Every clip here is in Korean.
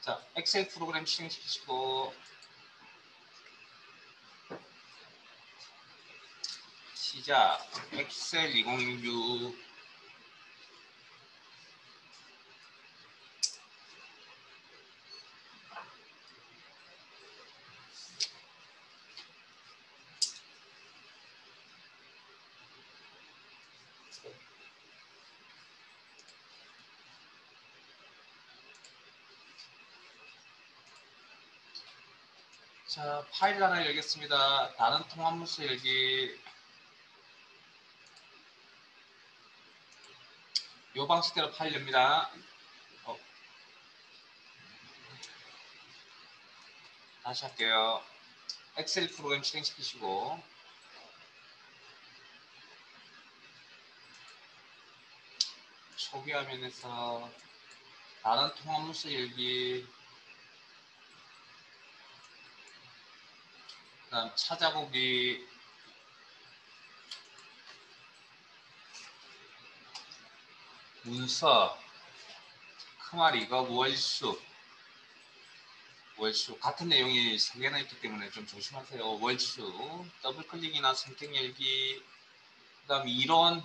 자, 엑셀 프로그램 실행시키시고 시작. 엑셀 2016 자, 파일 하나 열겠습니다. 다른 통합문서 열기. 요 방식대로 파일 엽니다. 다시 할게요. 엑셀 프로그램 실행시키시고 초기 화면에서 다른 통합문서 열기, 그 다음 찾아보기, 문서, 크마리, 이거 월수 같은 내용이 3개나 있기 때문에 좀 조심하세요. 월수, 더블클릭이나 선택 열기, 그 다음 이론,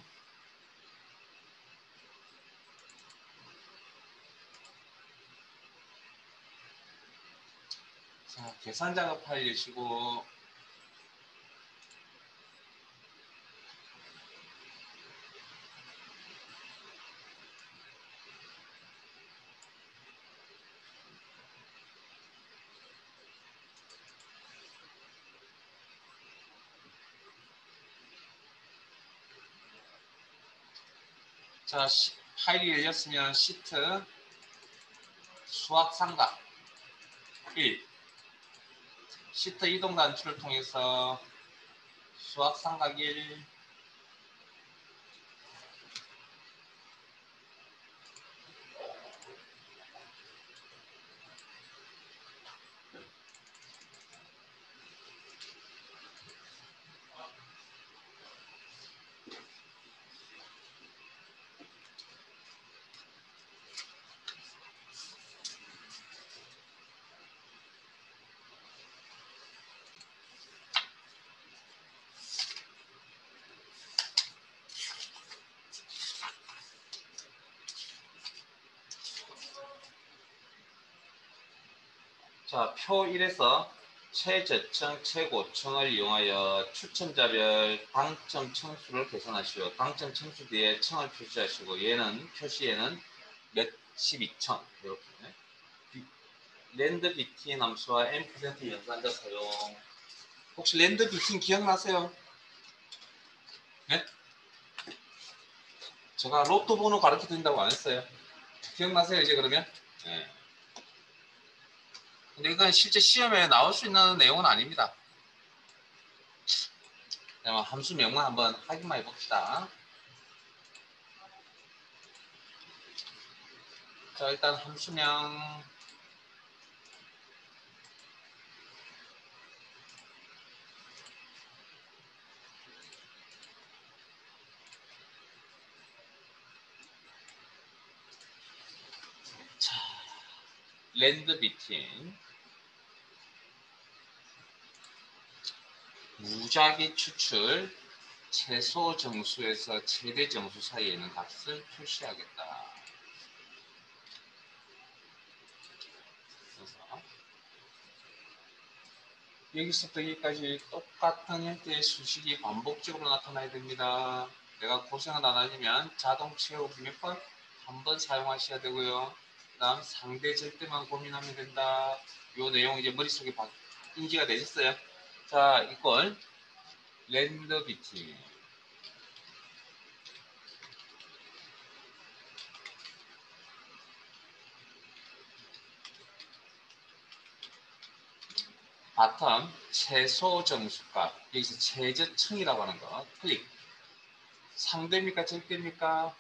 자, 계산 작업 파일 여시고 자, 파일이 열렸으면 시트 수학삼각 1 시트 이동 단추를 통해서 수학삼각 1 자, 표 1에서 최저층, 최고층을 이용하여 추천자별 당첨 층수를 계산하시오. 당첨 층수 뒤에 층을 표시하시고 표시에는 몇십 층 이렇게. 랜드 BT 함수와 n% 연산자 사용. 혹시 랜드 BT 기억나세요? 네? 제가 로또 번호 가르쳐 드린다고 안 했어요. 기억나세요 이제 그러면? 네. 근데 이건 실제 시험에 나올 수 있는 내용은 아닙니다. 함수 명만 한번 확인만 해봅시다. 자, 일단 함수명 자, 랜드 비팅 무작위 추출 최소 정수에서 최대 정수 사이에 있는 값을 표시하겠다. 그래서 여기서부터 여기까지 똑같은 형태의 수식이 반복적으로 나타나야 됩니다. 내가 고생을 안 하려면 자동 채우기 몇 번? 한 번 사용하셔야 되고요. 그 다음 상대 절대만 고민하면 된다. 이 내용 이제 머릿속에 인지가 되셨어요? 자, 이걸 랜더 비팅 바텀 최소 정수값, 여기서 최저층이라고 하는 거 클릭. 상대입니까 절대입니까?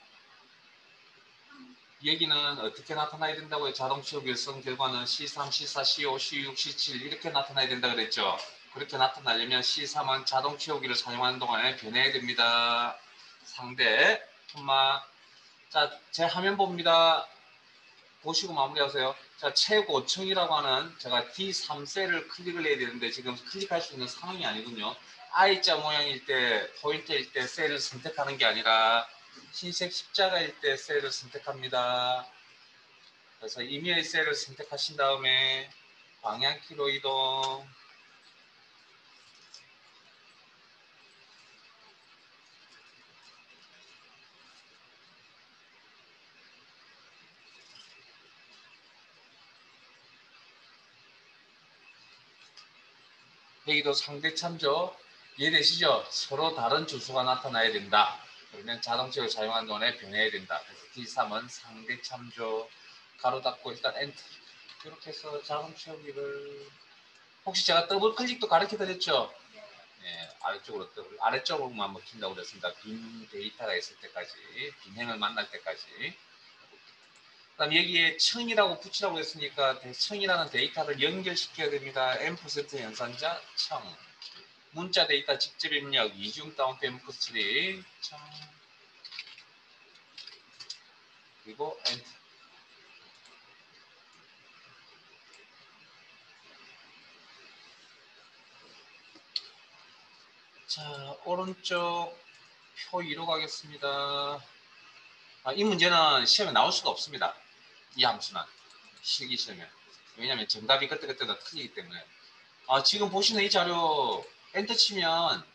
얘기는 어떻게 나타나야 된다고요? 자동 취업 일성 결과는 C3, C4, C5, C6, C7 이렇게 나타나야 된다 그랬죠. 그렇게 나타나려면 C3은 자동 채우기를 사용하는 동안에 변해야 됩니다. 상대 콤마. 자, 제 화면 봅니다. 보시고 마무리하세요. 자, 최고층이라고 하는 제가 D3셀을 클릭을 해야 되는데 지금 클릭할 수 있는 상황이 아니군요. I자 모양일 때, 포인트일 때 셀을 선택하는 게 아니라 흰색 십자가일 때 셀을 선택합니다. 그래서 임의의 셀을 선택하신 다음에 방향키로 이동. 여기도 상대 참조 이해되시죠? 서로 다른 주소가 나타나야 된다. 그러면 자동적으로 사용한 동안에 변해야 된다. 그래서 D3은 상대 참조 가로 닫고 일단 엔터. 이렇게 해서 자동 채우기를 혹시 제가 더블 클릭도 가르쳐 드렸죠? 네, 아래쪽으로 더블 아래쪽으로만 먹힌다고 그랬습니다. 빈 데이터가 있을 때까지 빈행을 만날 때까지. 그다음 여기에 청이라고 붙이라고 했으니까 청이라는 데이터를 연결시켜야 됩니다. M% 연산자 청. 문자 데이터 직접 입력 이중 다운표 M+3 청. 그리고 엔터. 자, 오른쪽 표 2로 가겠습니다. 이 문제는 시험에 나올 수가 없습니다. 이 함수는 실기시험에. 왜냐하면 정답이 그때그때마다 틀리기 때문에. 지금 보시는 이 자료 엔터 치면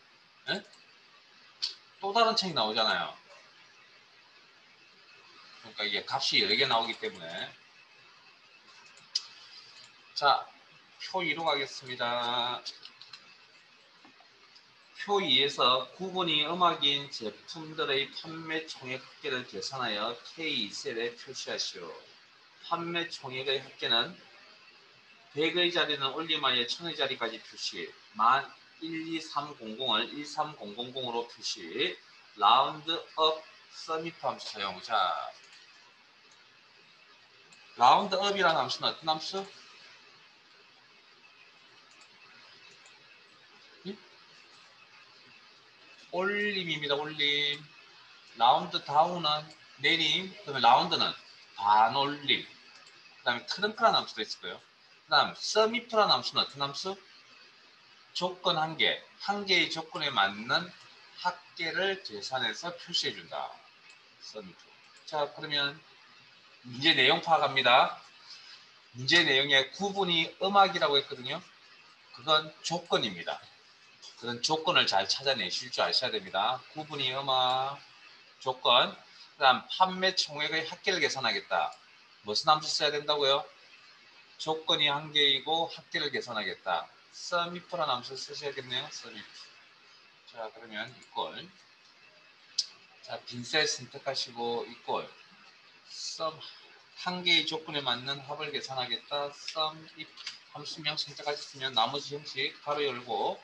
또 다른 책이 나오잖아요. 그러니까 이게 값이 여러 개 나오기 때문에. 자, 표 2로 가겠습니다. 표 2에서 구분이 음악인 제품들의 판매 총액 합계를 계산하여 K2셀에 표시하시오. 판매 총액의 합계는 100의 자리는 올림하여 1000의 자리까지 표시. 만 12300을 13000으로 표시. 라운드 업 서밋 함수 사용. 자, 라운드 업이라는 함수는 어떤 함수? 올림입니다. 올림. 라운드 다운은 내림. 그러면 라운드는 반올림. 그 다음에 트렁크라는 함수도 있을 거예요. 그 다음 서미프라는 함수는 어떤 함수? 조건 한 개. 한 개의 조건에 맞는 합계를 계산해서 표시해준다. 서미프. 자, 그러면 문제 내용 파악합니다. 문제 내용에 구분이 음악이라고 했거든요. 그건 조건입니다. 그런 조건을 잘 찾아내실 줄 아셔야 됩니다. 구분이 음악, 조건. 그 다음 판매 총액의 합계를 계산하겠다. 무슨 함수 써야 된다고요? 조건이 한 개이고 합계를 계산하겠다. sumif라는 함수 쓰셔야겠네요. sumif. 자, 그러면 이꼴. 자, 빈셀 선택하시고 이꼴. sum 한 개의 조건에 맞는 합을 계산하겠다. sumif 함수명 선택하셨으면 나머지 형식 가로 열고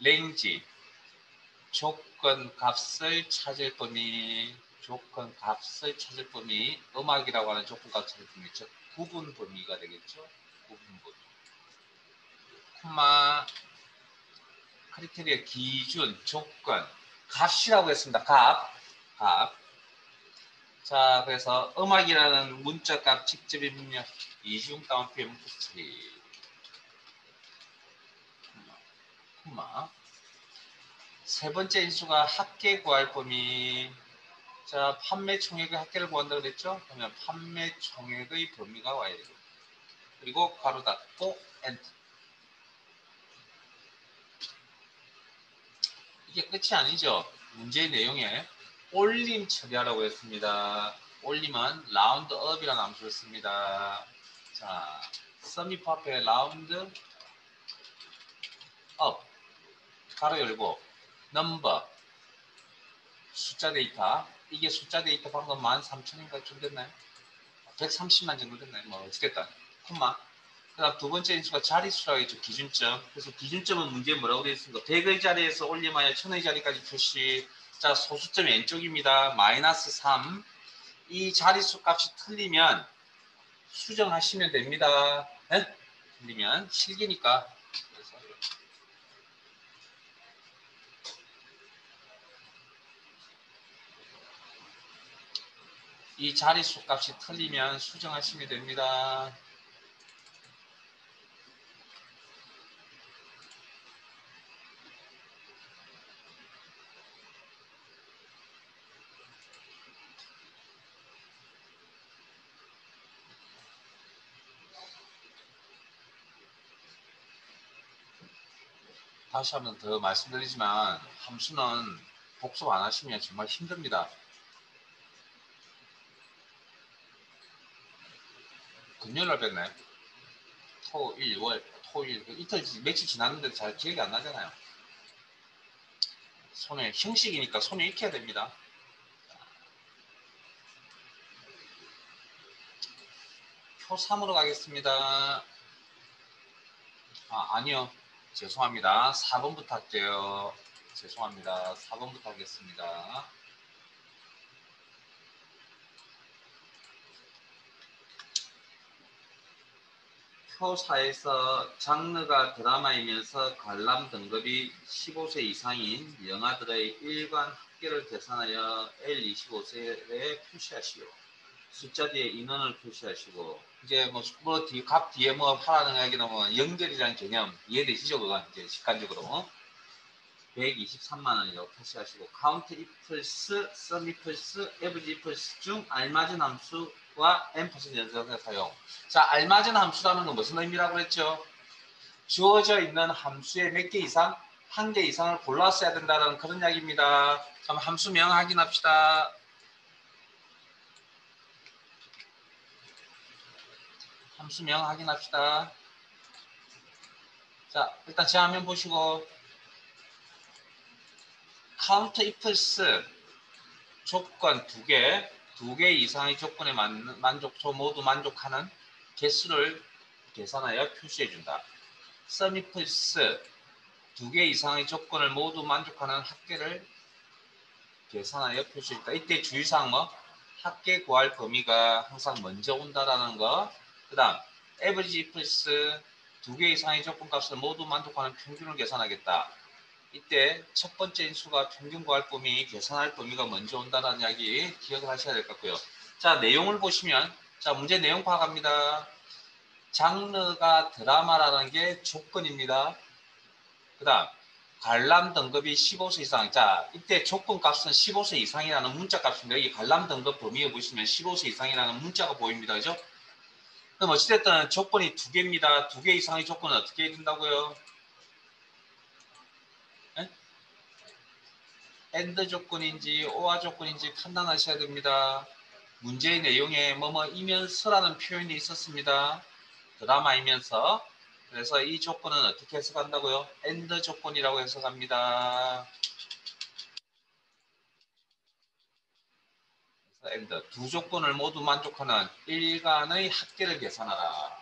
range 조건 값을 찾을 범위, 조건 값을 찾을 범위, 음악이라고 하는 조건 값을 찾을 범위, 즉 구분 범위가 되겠죠. 구분 범위. 콤마 크리테리아 기준 조건 값이라고 했습니다. 값. 자, 그래서 음악이라는 문자 값 직접 입력 이중 다운표 M+3 콤마 세 번째 인수가 합계 구할 범위. 자, 판매 총액의 합계를 구한다고 그랬죠? 그러면 판매 총액의 범위가 와야 되고 그리고 가로 닫고 엔터. 이게 끝이 아니죠. 문제의 내용에 올림 처리하라고 했습니다. 올림은 라운드 업이라는 함수를 씁니다. 자, 서밋 앞에 라운드 업 가로 열고 넘버 숫자 데이터. 이게 숫자 데이터 방금 13,000인가 좀 됐나요? 130만 정도 됐나요? 뭐 어찌됐다. 콤마. 그 다음 두 번째 인수가 자릿수라고 했죠. 기준점. 그래서 기준점은 문제에 뭐라고 되어 있습니까? 100의 자리에서 올림하여 1000의 자리까지 표시. 자, 소수점이 왼쪽입니다. 마이너스 3. 이 자릿수 값이 틀리면 수정하시면 됩니다. 네? 틀리면 실기니까. 그래서 이 자릿수 값이 틀리면 수정하시면 됩니다. 다시 한 번 더 말씀드리지만 함수는 복습 안 하시면 정말 힘듭니다. 금요일날 뵀네. 토, 일, 월, 토일 이틀 며칠 지났는데 잘 기억이 안 나잖아요. 손에 형식이니까 손에 익혀야 됩니다. 표 3으로 가겠습니다. 아니요. 죄송합니다. 4번부터 할게요. 죄송합니다. 4번부터 하겠습니다. 표 4에서 장르가 드라마이면서 관람 등급이 15세 이상인 영화들의 일관 합계를 계산하여 L25세에 표시하시오. 숫자 뒤에 인원을 표시하시고, 이제 값 뒤에 뭐 하라는 얘기는 뭐 연결이라는 개념 이해되시죠? 그건 이제 직관적으로 123만 원이라고 표시하시고, 카운트 이플스, 썸 이플스, 에브지 이플스 중 알맞은 함수와 M% 연산을 사용. 자, 알맞은 함수라는 건 무슨 의미라고 했죠? 주어져 있는 함수의 몇 개 이상? 한 개 이상을 골랐어야 된다는 그런 이야기입니다. 그럼 함수명 확인합시다. 함수명 확인합시다. 자, 일단 제 화면 보시고 카운트 이플스 조건 두 개 이상의 조건에 모두 만족하는 개수를 계산하여 표시해준다. 썸 이플스 두 개 이상의 조건을 모두 만족하는 합계를 계산하여 표시해준다. 이때 주의사항 합계 구할 범위가 항상 먼저 온다라는 거. 그 다음 average 이플스 두 개 이상의 조건값을 모두 만족하는 평균을 계산하겠다. 이때 첫 번째 인수가 평균 구할 범위, 계산할 범위가 먼저 온다는 이야기 기억을 하셔야 될 것 같고요. 자, 내용을 보시면, 자, 문제 내용 파악합니다. 장르가 드라마라는 게 조건입니다. 그 다음, 관람 등급이 15세 이상. 자, 이때 조건 값은 15세 이상이라는 문자 값입니다. 여기 관람 등급 범위에 보시면 15세 이상이라는 문자가 보입니다. 그죠? 그럼 어찌됐든 조건이 두 개입니다. 두 개 이상의 조건은 어떻게 해야 된다고요? AND 조건인지 OR 조건인지 판단하셔야 됩니다. 문제의 내용에 이면서라는 표현이 있었습니다. 드라마이면서. 그래서 이 조건은 어떻게 해석한다고요? AND 조건이라고 해석합니다. 그래서 AND 두 조건을 모두 만족하는 일간의 합계를 계산하라.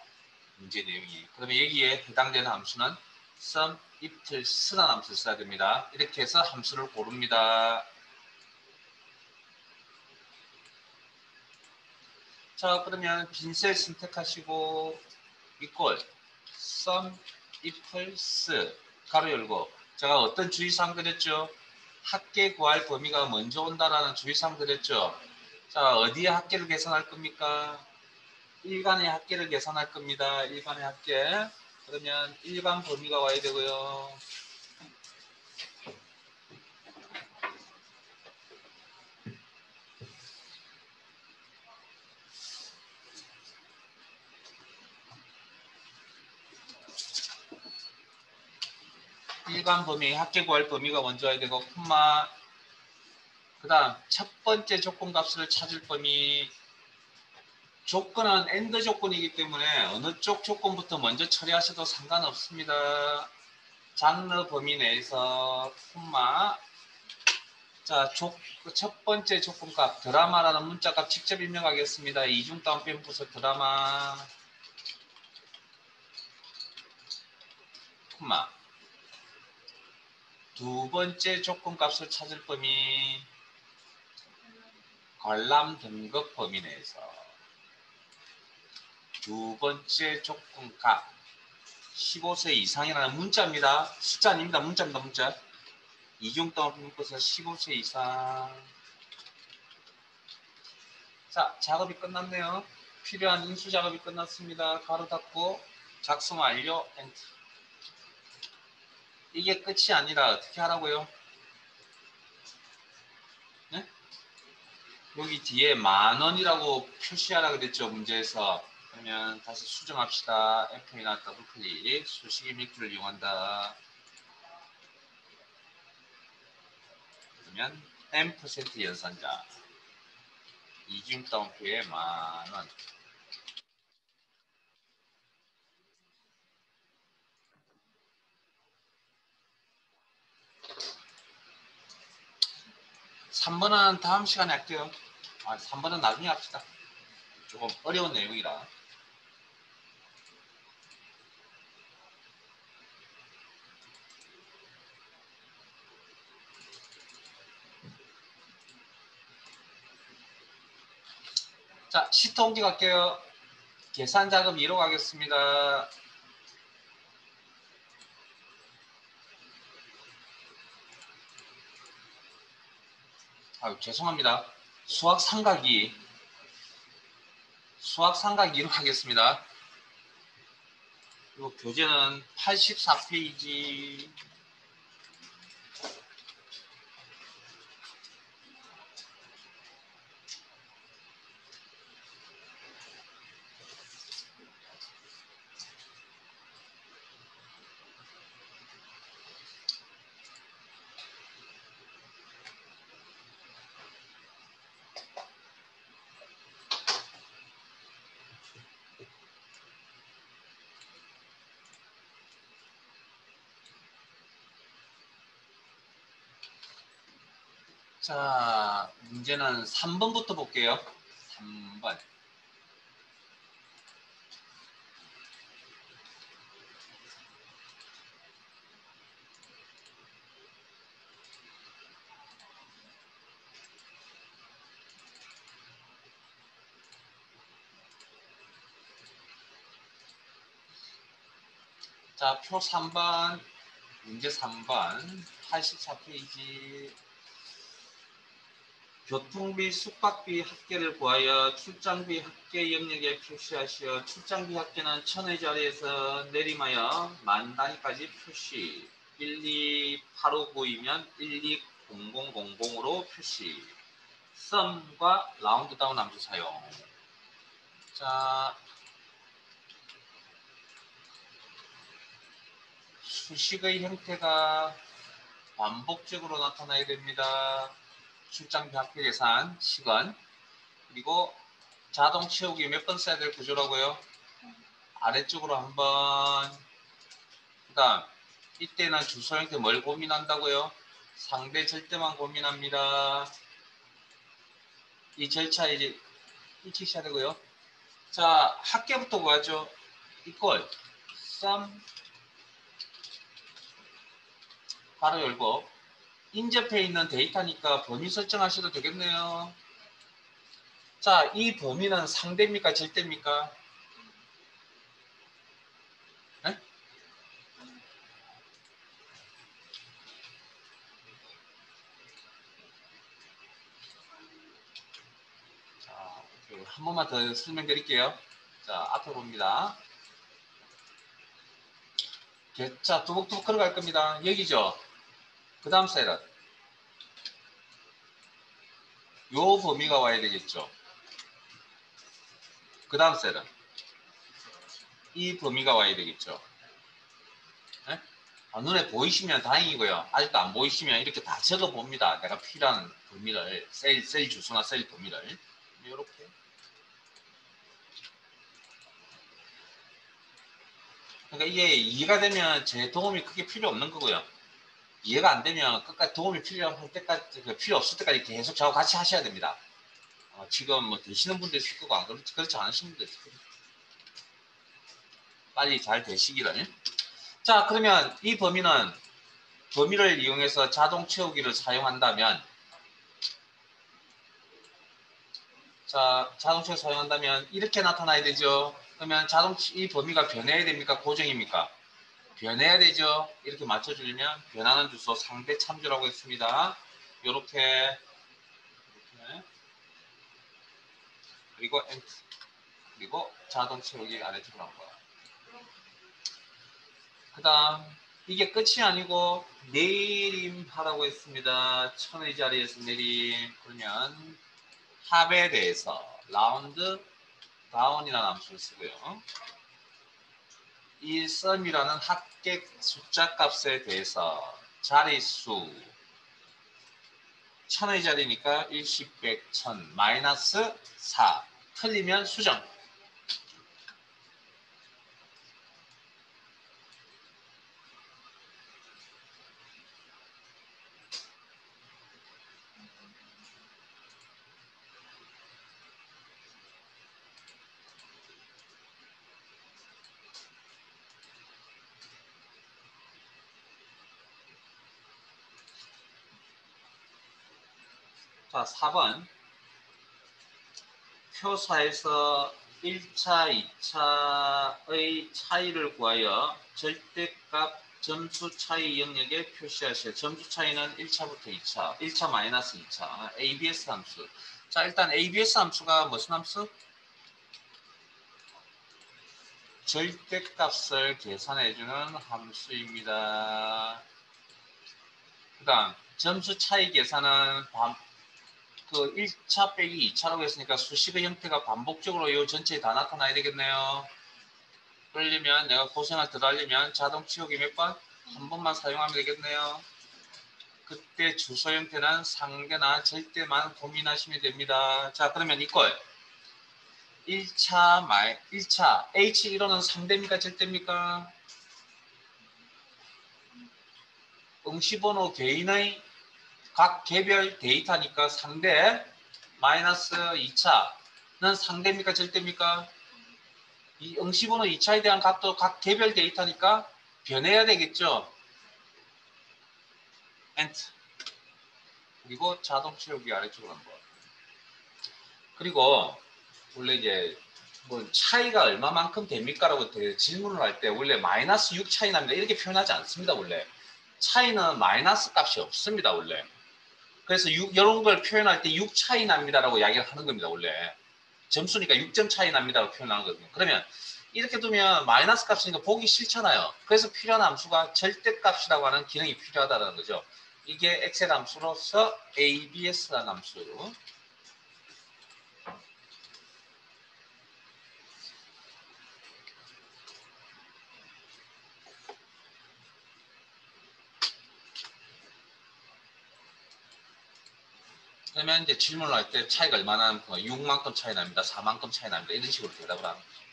문제 내용이. 그러면 여기에 해당되는 함수는 sum, if라는 함수를 써야 됩니다. 이렇게 해서 함수를 고릅니다. 자, 그러면 빈셀 선택하시고 equal sum equals 가로 열고, 제가 어떤 주의사항 드렸죠? 합계 구할 범위가 먼저 온다라는 주의사항 드렸죠? 자, 어디에 합계를 계산할 겁니까? 일간의 합계를 계산할 겁니다. 일간의 합계. 그러면 일간 범위가 와야 되고요. 일간 범위, 합계 구할 범위가 먼저 와야 되고, 콤마. 그 다음, 첫 번째 조건 값을 찾을 범위. 조건은 AND 조건이기 때문에 어느 쪽 조건부터 먼저 처리하셔도 상관없습니다. 장르 범위 내에서 콤마. 자, 첫 번째 조건값 드라마라는 문자값 직접 입력하겠습니다. 이중 다운표 부서 드라마 콤마. 두 번째 조건값을 찾을 범위 관람 등급 범위 내에서 두 번째 조건값 15세 이상이라는 문자입니다. 숫자 아닙니다. 문자입니다. 문자. 이중 다운표 부서 15세 이상. 자, 작업이 끝났네요. 필요한 인수 작업이 끝났습니다. 가로 닫고 작성 완료 엔터. 이게 끝이 아니라 어떻게 하라고요? 네? 여기 뒤에 10,000원이라고 표시하라 그랬죠, 문제에서. 그러면 다시 수정합시다. F나 더블 클릭. 수식의 밀도를 이용한다. 그러면 M% 연산자. 이중 다운표에 10,000원. 삼 3번은 다음 시간에 할게요. 3번은 나중에 합시다. 조금 어려운 내용이라. 자, 시트 옮겨갈게요. 계산 작업 2로 가겠습니다. 죄송합니다. 수학 삼각이 2로 하겠습니다. 그리고 교재는 84페이지. 자, 문제는 3번부터 볼게요. 3번. 자, 표 3번, 문제 3번, 84페이지. 교통비, 숙박비 합계를 구하여 출장비 합계 영역에 표시하시어 출장비 합계는 1,000원짜리에서 내림하여 만 단위까지 표시. 128592면 120000으로 표시. 썸과 라운드 다운 함수 사용. 자, 수식의 형태가 반복적으로 나타나야 됩니다. 출장비 합계 계산, 시간, 그리고 자동 채우기 몇 번 써야 될 구조라고요? 아래쪽으로 한번. 그 다음, 이때는 주소 형태 뭘 고민한다고요? 상대 절대만 고민합니다. 이 절차 이제 익히셔야 되고요. 자, 합계부터 구하죠. 이꼴 sum 바로 열고 인접해 있는 데이터니까 범위 설정하셔도 되겠네요. 자, 이 범위는 상대입니까? 절대입니까? 네? 자, 한 번만 더 설명드릴게요. 자, 앞에 봅니다. 자, 두벅두벅 걸어갈 겁니다. 여기죠. 그 다음 셀은 요 범위가 와야 되겠죠. 그 다음 셀은 이 범위가 와야 되겠죠. 네? 눈에 보이시면 다행이고요. 아직도 안 보이시면 이렇게 다 적어 봅니다. 내가 필요한 범위를, 셀 주소나 셀 범위를. 이렇게. 그러니까 이게 이해가 되면 제 도움이 크게 필요 없는 거고요. 이해가 안 되면 끝까지 도움이 필요할 때까지, 필요 없을 때까지 계속 저하고 같이 하셔야 됩니다. 지금 뭐 되시는 분도 있을 거고, 안 그렇지 않으신 분도 있을 거고. 빨리 잘 되시기를. 자, 그러면 이 범위를 이용해서 자동 채우기를 사용한다면, 자, 자동 채우기 사용한다면 이렇게 나타나야 되죠. 그러면 이 범위가 변해야 됩니까? 고정입니까? 변해야 되죠. 이렇게 맞춰주려면 변하는 주소 상대 참조라고 했습니다. 이렇게 그리고 엔트. 그리고 자동 채우기 아래쪽으로 한 거야. 그 다음 이게 끝이 아니고 내림하라고 했습니다. 천의 자리에서 내림. 그러면 합에 대해서 라운드 다운이라는 함수를 쓰고요. 이 썸이라는 합계 숫자 값에 대해서 자릿수 천의 자리니까 1, 10, 100, 1000 마이너스 4 틀리면 수정. 자, 4번 표사에서 1차, 2차의 차이를 구하여 절대값 점수 차이 영역에 표시하세요. 점수 차이는 1차부터 2차, 1차 마이너스 2차, ABS 함수. 자, 일단 ABS 함수가 무슨 함수? 절대값을 계산해주는 함수입니다. 그 다음 점수 차이 계산은 그 1차 빼기 2차라고 했으니까 수식의 형태가 반복적으로 이 전체에 다 나타나야 되겠네요. 그러려면 내가 고생을 더 달리면 자동 치우기 몇 번? 한 번만 사용하면 되겠네요. 그때 주소 형태는 상대나 절대만 고민하시면 됩니다. 자, 그러면 이걸 1차 H1호는 상대입니까? 절대입니까? 응시번호 개인의 각 개별 데이터니까 상대 마이너스 2차는 상대입니까? 절대입니까? 이 응시번호 2차에 대한 값도 각 개별 데이터니까 변해야 되겠죠? 엔트. 그리고 자동 채우기 아래쪽으로 한번. 그리고 원래 이제 뭐 차이가 얼마만큼 됩니까? 라고 질문을 할 때 원래 마이너스 6 차이 납니다. 이렇게 표현하지 않습니다. 원래. 차이는 마이너스 값이 없습니다. 원래. 그래서 이런 걸 표현할 때 6 차이 납니다라고 이야기를 하는 겁니다. 원래. 점수니까 6점 차이 납니다라고 표현하는 거거든요. 그러면 이렇게 두면 마이너스 값이니까 보기 싫잖아요. 그래서 필요한 함수가 절대값이라고 하는 기능이 필요하다는 거죠. 이게 엑셀 함수로서 ABS라는 함수로 그러면 이제 질문을 할 때 차이가 얼마나 나면 6만큼 차이 납니다. 4만큼 차이 납니다. 이런 식으로 대답을 하는 거죠.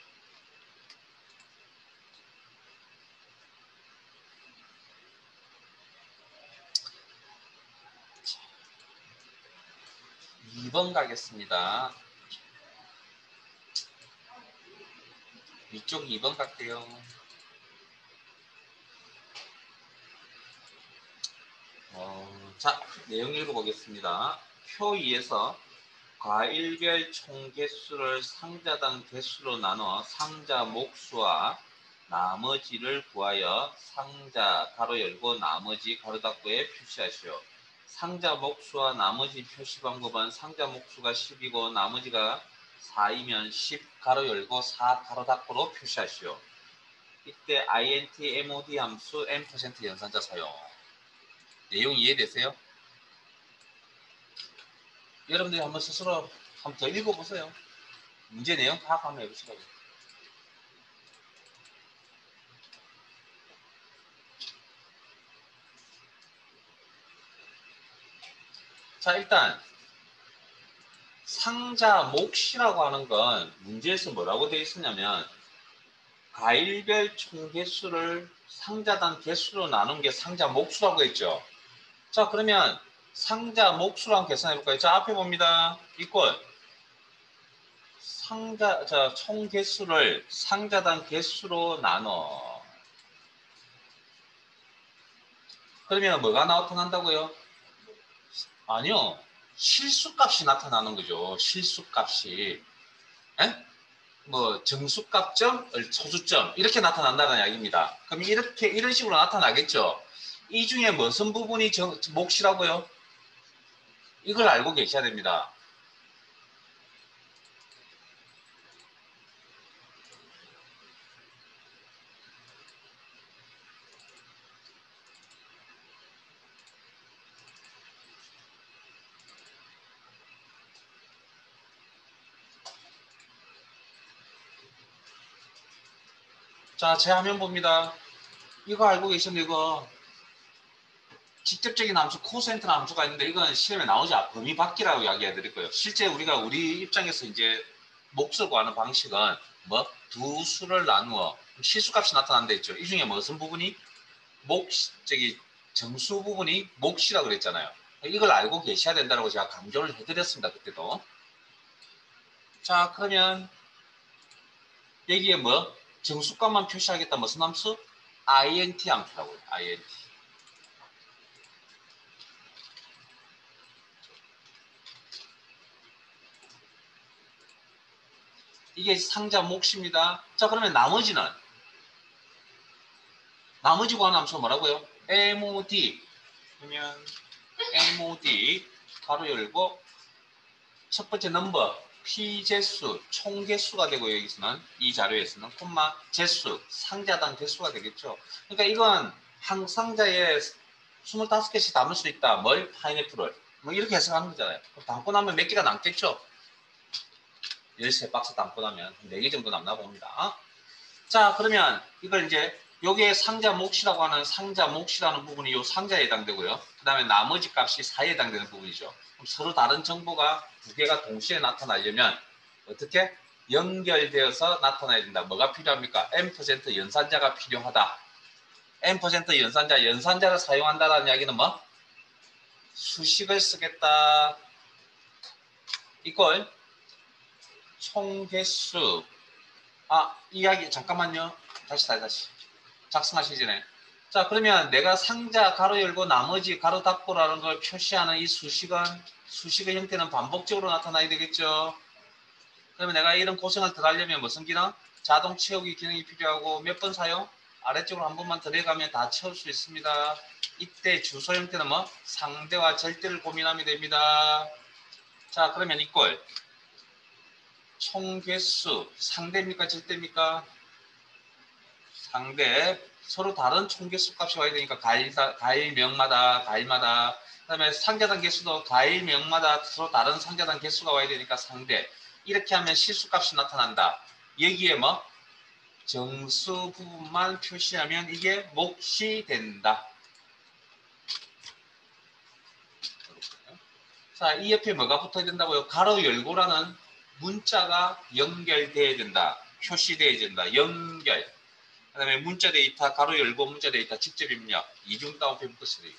2번 가겠습니다. 이쪽 2번 갈게요. 자, 내용 읽어보겠습니다. 표 2에서 과일별 총 개수를 상자당 개수로 나눠 상자 목수와 나머지를 구하여 상자 가로 열고 나머지 가로 닫고에 표시하시오. 상자 목수와 나머지 표시 방법은 상자 목수가 10이고 나머지가 4이면 10 가로 열고 4 가로 닫고로 표시하시오. 이때 int mod 함수 n% 연산자 사용. 내용 이해되세요? 여러분들이 한번 스스로 한번 더 읽어보세요. 문제 내용 파악 한번 해보시라고요. 자, 일단 상자 몫이라고 하는 건 문제에서 뭐라고 되어 있었냐면 과일별 총 개수를 상자당 개수로 나눈 게 상자 몫수라고 했죠. 자, 그러면 상자 몫수로 한번 계산해 볼까요? 자, 앞에 봅니다. 이꼴 상자, 자, 총 개수를 상자당 개수로 나눠. 그러면 뭐가 나타난다고요? 아니요. 실수값이 나타나는 거죠. 실수값이. 에? 뭐 정수값점, 소수점 이렇게 나타난다는 이야기입니다. 그럼 이렇게 이런 식으로 나타나겠죠. 이 중에 무슨 부분이 몫이라고요? 이걸 알고 계셔야 됩니다. 자, 제 화면 봅니다. 이거 알고 계시는데 이거 직접적인 함수 코센트라는 함수가 있는데 이건 시험에 나오지 않아. 범위 밖이라고 이야기해 드릴 거예요. 실제 우리 입장에서 이제 몫을 구하는 방식은 뭐 두 수를 나누어 실수값이 나타난다 했죠. 이 중에 무슨 부분이 정수 부분이 몫이라고 그랬잖아요. 이걸 알고 계셔야 된다고 제가 강조를 해드렸습니다. 그때도. 자, 그러면 여기에 뭐 정수값만 표시하겠다 무슨 함수? int 함수라고요. int. 이게 상자 몫입니다. 자, 그러면 나머지 구하는 함수가 뭐라고요? mod. 그러면 mod 가로 열고 첫 번째 넘버 피재수 총 개수가 되고 여기서는 이 자료에서는 콤마 재수 상자당 개수가 되겠죠. 그러니까 이건 한 상자에 25개씩 담을 수 있다. 뭘? 파인애플을. 뭐 이렇게 해석하는 거잖아요. 담고 나면 몇 개가 남겠죠. 13박스 담고 나면 4개 정도 남나 봅니다. 자, 그러면 이걸 이제 여기에 상자 몫이라고 하는 상자 몫이라는 부분이 이 상자에 해당되고요. 그 다음에 나머지 값이 4에 해당되는 부분이죠. 그럼 서로 다른 정보가 두 개가 동시에 나타나려면 어떻게? 연결되어서 나타나야 된다. 뭐가 필요합니까? n% 연산자가 필요하다. n% 연산자를 사용한다는 이야기는 뭐? 수식을 쓰겠다. 이걸 총 개수. 이야기 잠깐만요. 다시. 작성하시기 전에. 자, 그러면 내가 상자 가로 열고 나머지 가로 닫고라는 걸 표시하는 이 수식의 형태는 반복적으로 나타나야 되겠죠. 그러면 내가 이런 고생을 더 하려면 무슨 기능? 자동 채우기 기능이 필요하고 몇 번 사용? 아래쪽으로 한 번만 더 내가면 다 채울 수 있습니다. 이때 주소 형태는 뭐? 상대와 절대를 고민하면 됩니다. 자, 그러면 이꼴 총 개수 상대입니까? 절대입니까? 상대. 서로 다른 총 개수 값이 와야 되니까 가일마다 그다음에 상자단 개수도 가일명마다 서로 다른 상자단 개수가 와야 되니까 상대. 이렇게 하면 실수값이 나타난다. 여기에 뭐 정수 부분만 표시하면 이게 몫이 된다. 자, 이 옆에 뭐가 붙어야 된다고요? 가로 열고라는 문자가 연결돼야 된다. 표시돼야 된다. 연결. 그 다음에 문자 데이터, 가로 열고 문자 데이터 직접 입력, 이중 다운표 묶었어요.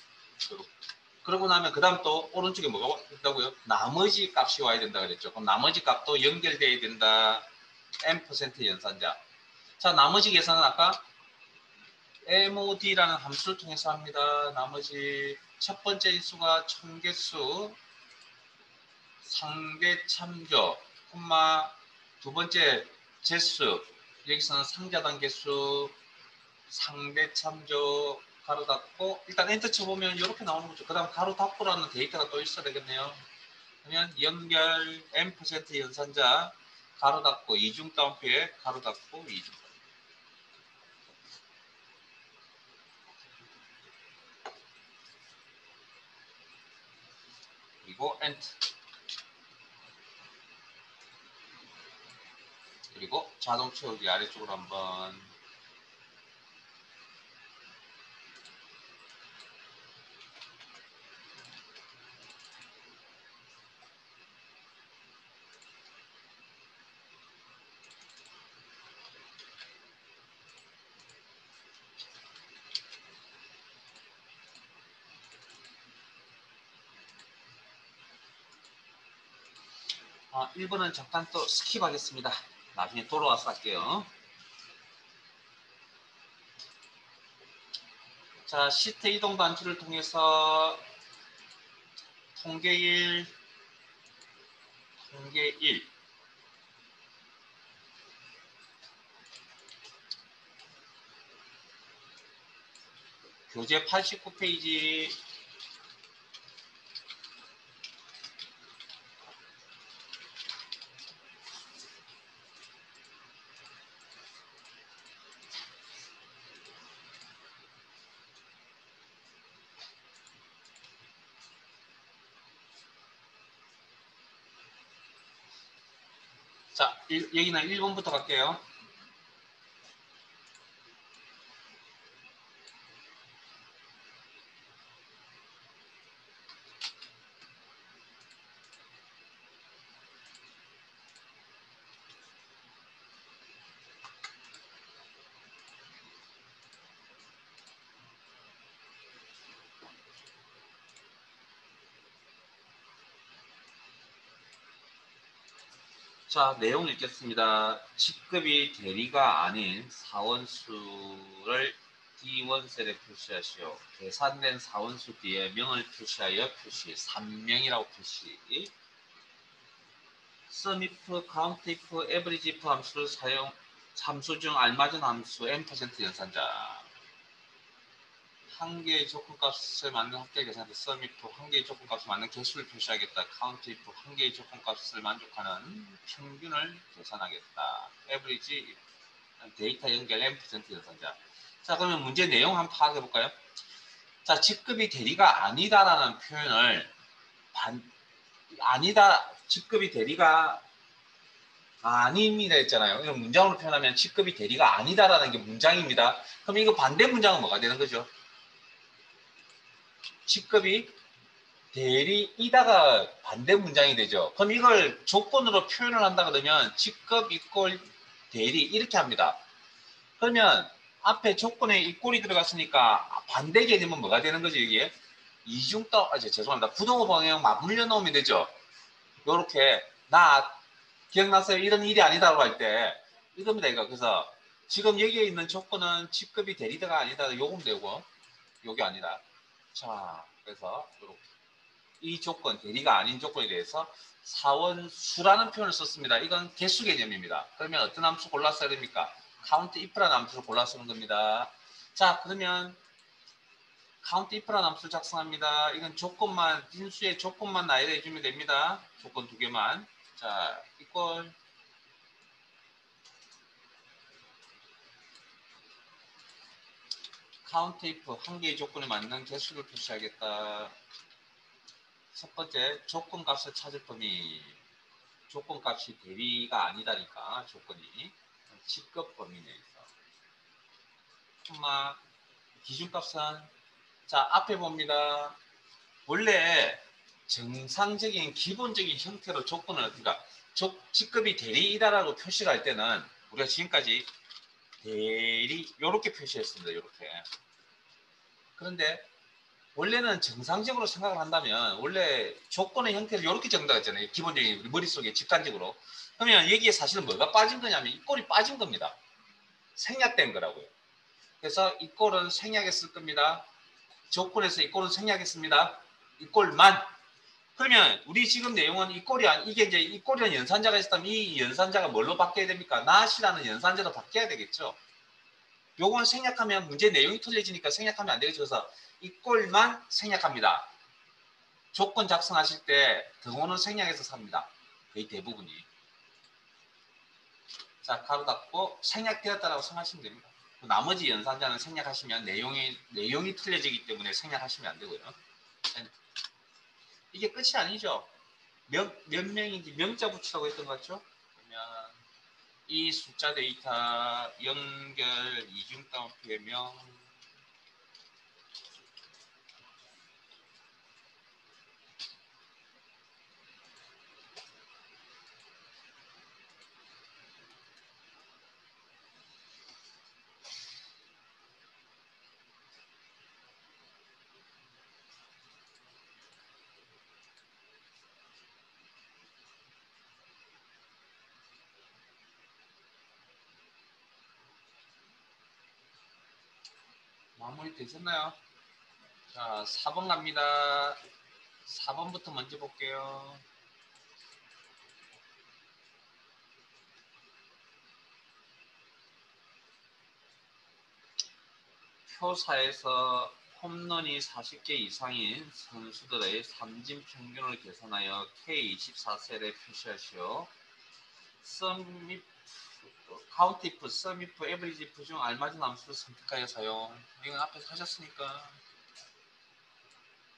그러고 나면 그 다음 또 오른쪽에 뭐가 있다고요? 나머지 값이 와야 된다 그랬죠. 그럼 나머지 값도 연결돼야 된다. n% 연산자. 자, 나머지 계산은 아까 mod라는 함수를 통해서 합니다. 나머지 첫 번째 인수가 총개수, 상대 참조, 콤마 두 번째 재수, 여기서는 상자단 개수, 상대 참조, 가로 닫고 일단 엔터 쳐보면 이렇게 나오는 거죠. 그 다음 가로 닫고라는 데이터가 또 있어야 되겠네요. 그러면 연결 n% 연산자 가로 닫고 이중 다운표에 가로 닫고 이중 그리고 엔터. 그리고 자동 채우기 아래쪽으로 한번. 아, 1번은 잠깐 또 스킵하겠습니다. 나중에 돌아와서 할게요. 자, 시트 이동 단추를 통해서 통계 1, 교재 89페이지. 자, 여기는 1번부터 갈게요. 자, 내용 읽겠습니다. 직급이 대리가 아닌 사원수를 D1셀에 표시하시오. 계산된 사원수 뒤에 명을 표시하여 표시, 3명이라고 표시. sumif, countif, averageif 함수를 사용, 함수 중 알맞은 함수 n% 연산자. 한 개의 조건값을 맞는 합계 계산대 sumif, 한 개의 조건값을 맞는 개수를 표시하겠다. countif, 한 개의 조건값을 만족하는 평균을 계산하겠다. average, 데이터 연결 n% 연산자. 자, 그러면 문제 내용 한번 파악해 볼까요? 자, 직급이 대리가 아니다라는 표현을 아니다, 직급이 대리가 아닙니다 했잖아요. 이런 문장으로 표현하면 직급이 대리가 아니다라는 게 문장입니다. 그럼 이거 반대 문장은 뭐가 되는 거죠? 직급이 대리이다가 반대 문장이 되죠. 그럼 이걸 조건으로 표현을 한다 그러면 직급 이꼴 대리 이렇게 합니다. 그러면 앞에 조건에 이꼴이 들어갔으니까 반대 개념은 뭐가 되는 거죠? 이게 이중따, 죄송합니다. 부동호 방향 맞물려 놓으면 되죠. 요렇게 나 기억나세요? 이런 일이 아니다라고 할 때 이겁니다. 이거. 그래서 지금 여기에 있는 조건은 직급이 대리다가 아니다. 요금 되고 요게 아니다. 자, 그래서 요렇게 이 조건, 대리가 아닌 조건에 대해서 사원수라는 표현을 썼습니다. 이건 개수 개념입니다. 그러면 어떤 함수 골라서야 됩니까? count if라는 함수를 골라 쓰는 겁니다. 자, 그러면 count if라는 함수를 작성합니다. 이건 조건만, 인수의 조건만 나열해 주면 됩니다. 조건 두 개만. 자, 이꼴 count if 한 개의 조건에 맞는 개수를 표시하겠다. 첫 번째, 조건값을 찾을 범위. 조건값이 대리가 아니다니까 조건이 직급 범위 내에서 콤마 기준값은 자 앞에 봅니다. 원래 정상적인 기본적인 형태로 조건을 그러니까 직급이 대리이다라고 표시를 할 때는 우리가 지금까지 대리 이렇게 표시했습니다. 이렇게 그런데 원래는 정상적으로 생각을 한다면 원래 조건의 형태를 이렇게 정다고 했잖아요. 기본적인 우리 머릿속에 직관적으로. 그러면 여기에 사실은 뭐가 빠진 거냐면 이 꼴이 빠진 겁니다. 생략된 거라고요. 그래서 이 꼴은 생략했을 겁니다. 조건에서 이 꼴은 생략했습니다. 이 꼴만. 그러면 우리 지금 내용은 이 꼴이 이게 이제 이 꼴이라는 연산자가 있었다면 이 연산자가 뭘로 바뀌어야 됩니까? not이라는 연산자로 바뀌어야 되겠죠. 요건 생략하면 문제 내용이 틀려지니까 생략하면 안 되겠죠. 그래서 이 꼴만 생략합니다. 조건 작성하실 때 등호는 생략해서 삽니다. 거의 대부분이. 자, 가로 닫고 생략되었다라고 생각하시면 됩니다. 나머지 연산자는 생략하시면 내용이 틀려지기 때문에 생략하시면 안 되고요. 이게 끝이 아니죠. 몇 명인지 명자 붙이라고 했던 것 같죠? 그러면 이 숫자 데이터 연결 이중따옴표의 명 마무리 되셨나요? 자, 4번 갑니다. 4번부터 먼저 볼게요. 표사에서 홈런이 40개 이상인 선수들의 삼진 평균을 계산하여 K24셀에 표시하시오. 썸if, 카운트if, 썸if, 에버리지if 중 알맞은 함수를 선택하여 사용. 이건 앞에서 하셨으니까.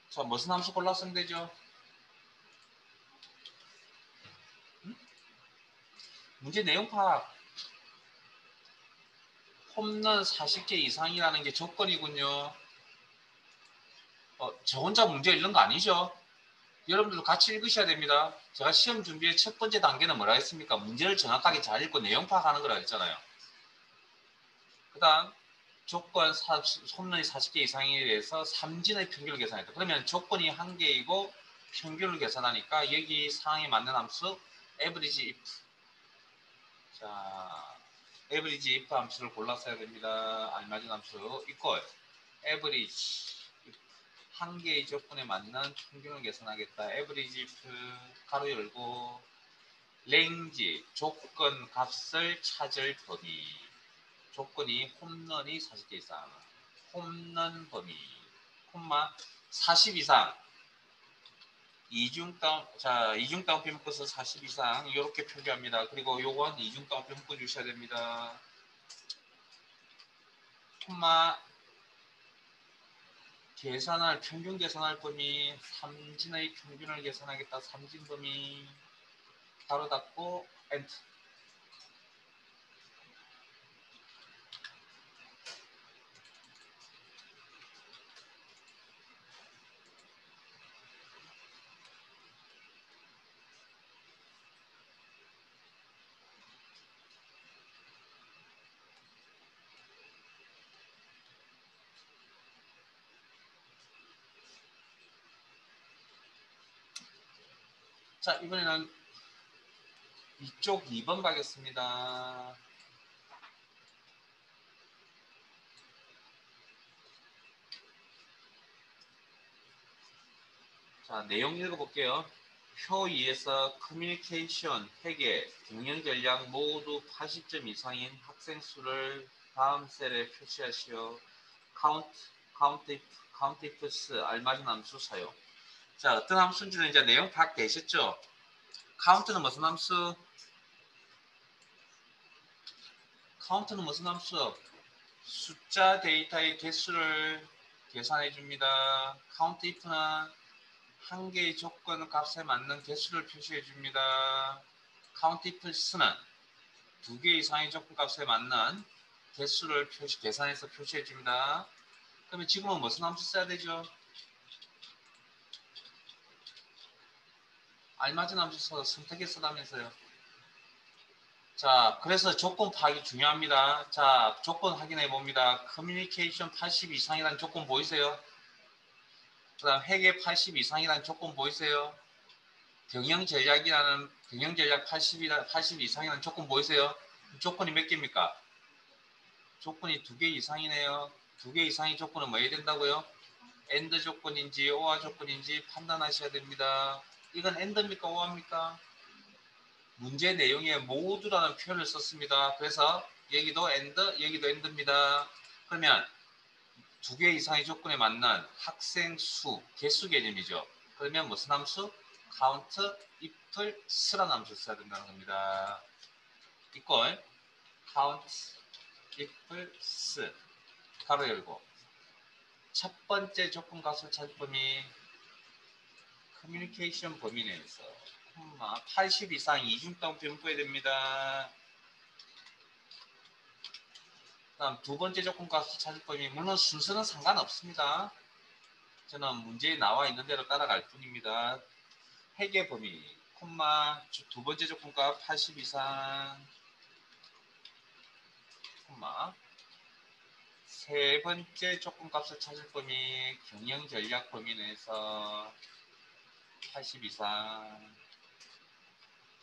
자, 무슨 함수 골랐으면 되죠? 문제 내용 파악. 홈런 40개 이상이라는 게 조건이군요. 저 혼자 문제 읽는 거 아니죠? 여러분들도 같이 읽으셔야 됩니다. 제가 시험 준비의 첫 번째 단계는 뭐라 했습니까? 문제를 정확하게 잘 읽고 내용 파악하는 거라 했잖아요. 그 다음 조건 홈런이 40개 이상에 대해서 삼진의 평균을 계산했다. 그러면 조건이 한 개이고 평균을 계산하니까 여기 상황에 맞는 함수 average if 자, average if 함수를 골라 써야 됩니다. 알맞은 함수 equal average 한 개의 조건에 맞는 평균을 계산하겠다. average if 가로 열고 range 조건 값을 찾을 범위. 조건이 홈런이 40개 이상. 홈런 범위. 콤마 40 이상. 이중 다운표 묶어서 40 이상 이렇게 표기합니다. 그리고 요건 이중 다운표 묶어 주셔야 됩니다. 콤마 평균 계산할 범위 삼진의 평균을 계산하겠다. 삼진 범위 가로 닫고 엔터. 자, 이번에는 이쪽 2번 가겠습니다. 자, 내용 읽어볼게요. 표 2에서 커뮤니케이션, 회계, 경영 전략 모두 80점 이상인 학생 수를 다음 셀에 표시하시오. 카운티프스 알맞은 함수 사용. 자, 어떤 함수인지는 이제 내용 파악되셨죠? 카운트는 무슨 함수? 카운트는 무슨 함수? 숫자 데이터의 개수를 계산해 줍니다. 카운트이프는 한 개의 조건 값에 맞는 개수를 표시해 줍니다. 카운트이프스는 두 개 이상의 조건 값에 맞는 개수를 계산해서 표시해 줍니다. 그러면 지금은 무슨 함수 써야 되죠? 알맞은 함수 써서 선택해 쓰다면서요. 자, 그래서 조건 파악이 중요합니다. 자, 조건 확인해 봅니다. 커뮤니케이션 80 이상이라는 조건 보이세요? 그 다음 회계 80 이상이라는 조건 보이세요? 경영 전략 80 이상이라는 조건 보이세요? 조건이 몇 개입니까? 조건이 2개 이상이네요. 2개 이상의 조건은 뭐 해야 된다고요? AND 조건인지 OR 조건인지 판단하셔야 됩니다. 이건 AND입니까? OR입니까? 문제 내용에 모두라는 표현을 썼습니다. 그래서 여기도 AND, 여기도 AND입니다. 그러면 2개 이상의 조건에 맞는 학생 수, 개수 개념이죠. 그러면 무슨 함수? count, if, s라는 함수를 써야 된다는 겁니다. equal count, if, s 가로 열고 첫 번째 조건 값을 찾을 범위 커뮤니케이션 범위 내에서 80 이상 이중다운표 묶어야 됩니다. 다음 두 번째 조건 값을 찾을 범위 물론 순서는 상관없습니다. 저는 문제에 나와 있는 대로 따라갈 뿐입니다. 회계 범위 두 번째 조건값 80 이상 세 번째 조건값을 찾을 범위 경영 전략 범위 내에서 80 이상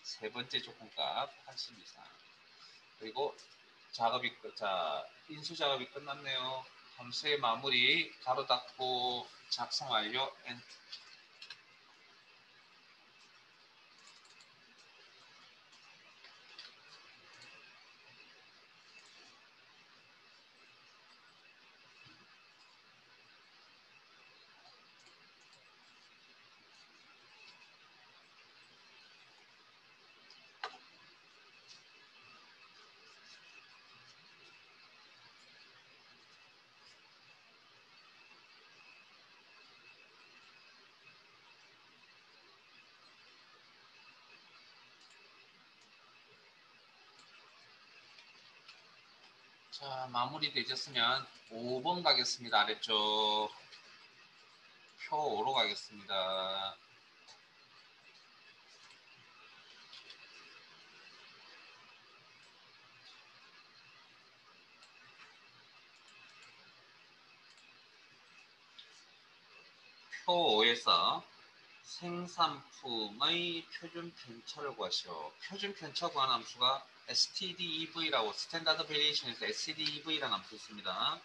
세 번째 조건값 80 이상 그리고 인수 작업이 끝났네요. 함수의 마무리 가로 닫고 작성 완료 엔터. 자, 마무리 되셨으면 5번 가겠습니다. 아래쪽 표 5로 가겠습니다. 표 5에서 생산품의 표준 편차를 구하시오. 표준 편차 구하는 함수가 stdev라고 스탠다드 베리에이션에서 stdev라는 함수 있습니다.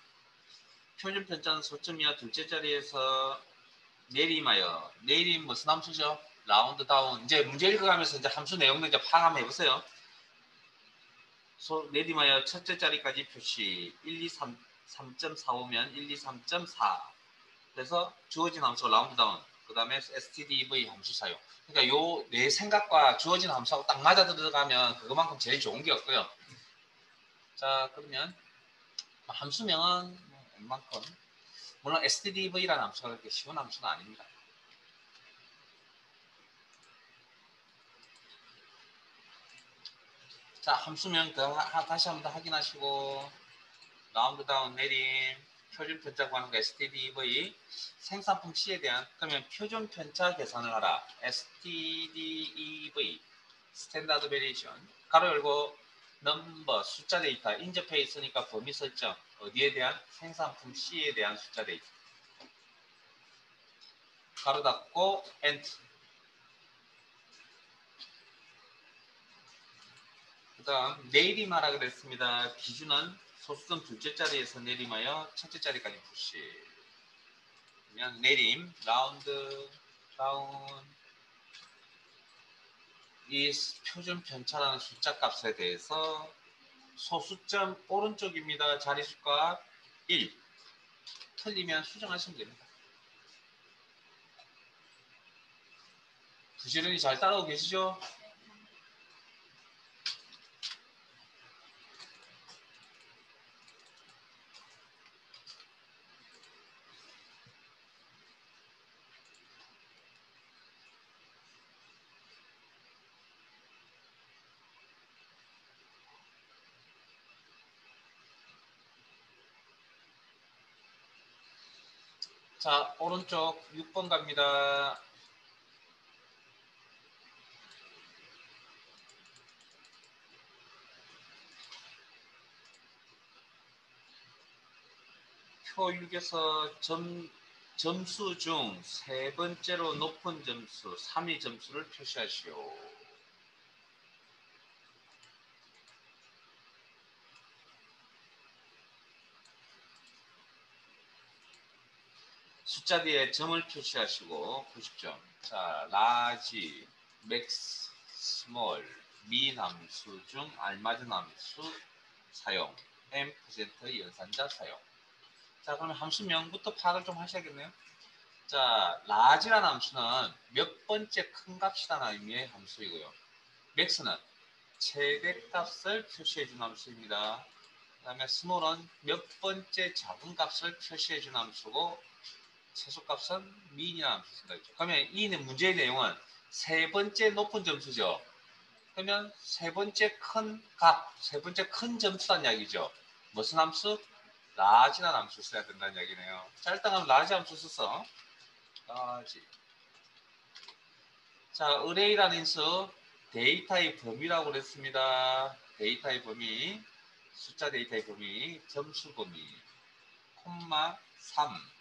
표준 편차는 소점이야 둘째 자리에서 내림하여 내림 무슨 함수죠? 라운드 다운. 이제 문제 읽어가면서 이제 함수 내용도 이제 파악 한번 해보세요. 내림하여 첫째 자리까지 표시 1, 2, 3.45면 1, 2, 3.4. 그래서 주어진 함수 라운드 다운. 그 다음에 stdv 함수 사용. 그러니까 요 내 생각과 주어진 함수하고 딱 맞아 들어가면 그거만큼 제일 좋은 게 없고요. 자, 그러면 함수명은 웬만큼 물론 stdv라는 함수가 그렇게 쉬운 함수는 아닙니다. 자, 함수명 다시 한번 더 확인하시고 라운드 다운 내림 표준 편차 구하는 거 stdv 생산품 C에 대한 그러면 표준 편차 계산을 하라. stdev 스탠다드 베리에이션 가로 열고 넘버 숫자 데이터 인접해 있으니까 범위 설정 어디에 대한 생산품 C에 대한 숫자 데이터 가로 닫고 엔트. 그 다음 내림하라 그랬습니다. 기준은 소수점 둘째 자리에서 내림하여 첫째 자리까지 푸시. 그냥 내림 라운드 다운 이 표준 편차라는 숫자 값에 대해서 소수점 오른쪽입니다. 자리수값 1 틀리면 수정하시면 됩니다. 부지런히 잘 따라오고 계시죠? 자, 오른쪽 6번 갑니다. 표 6에서 점수 중 세 번째로 높은 점수 3위 점수를 표시하시오. 숫자 뒤에 점을 표시하시고 90점. 자, 라지, 맥스, 스몰, 민 함수 중 알맞은 함수 사용, m% 연산자 사용. 자, 그러면 함수명부터 파악을 좀 하셔야겠네요. 자, 라지라는 함수는 몇 번째 큰 값이라는 의미의 함수이고요. 맥스는 최대값을 표시해준 함수입니다. 그 다음에 스몰은 몇 번째 작은 값을 표시해준 함수고 최소값은 민이라는 함수가 있죠. 그러면 이 문제의 내용은 세 번째 높은 점수죠. 그러면 세 번째 큰 값, 세 번째 큰 점수란 이야기죠. 무슨 함수? 라지라는 함수 써야 된다는 이야기네요. 자, 일단 라지 함수 써서 라지. 자, 의뢰이라는 인수 데이터의 범위라고 그랬습니다. 데이터의 범위, 숫자 데이터의 범위, 점수 범위, 콤마 3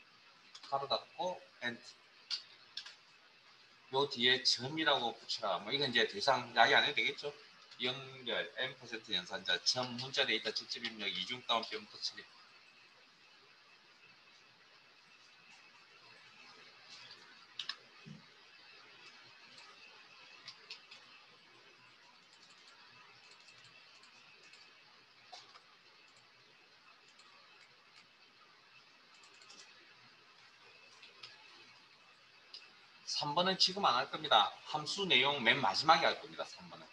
가로 닫고 엔트. 요 뒤에 점이라고 붙여라. 뭐 이건 이제 더 이상 이야기 안 해도 되겠죠. 연결 m% 연산자 점 문자 데이터 직접 입력 이중 다운표부터 처리. 3번은 지금 안 할 겁니다. 함수 내용 맨 마지막에 할 겁니다. 3번은.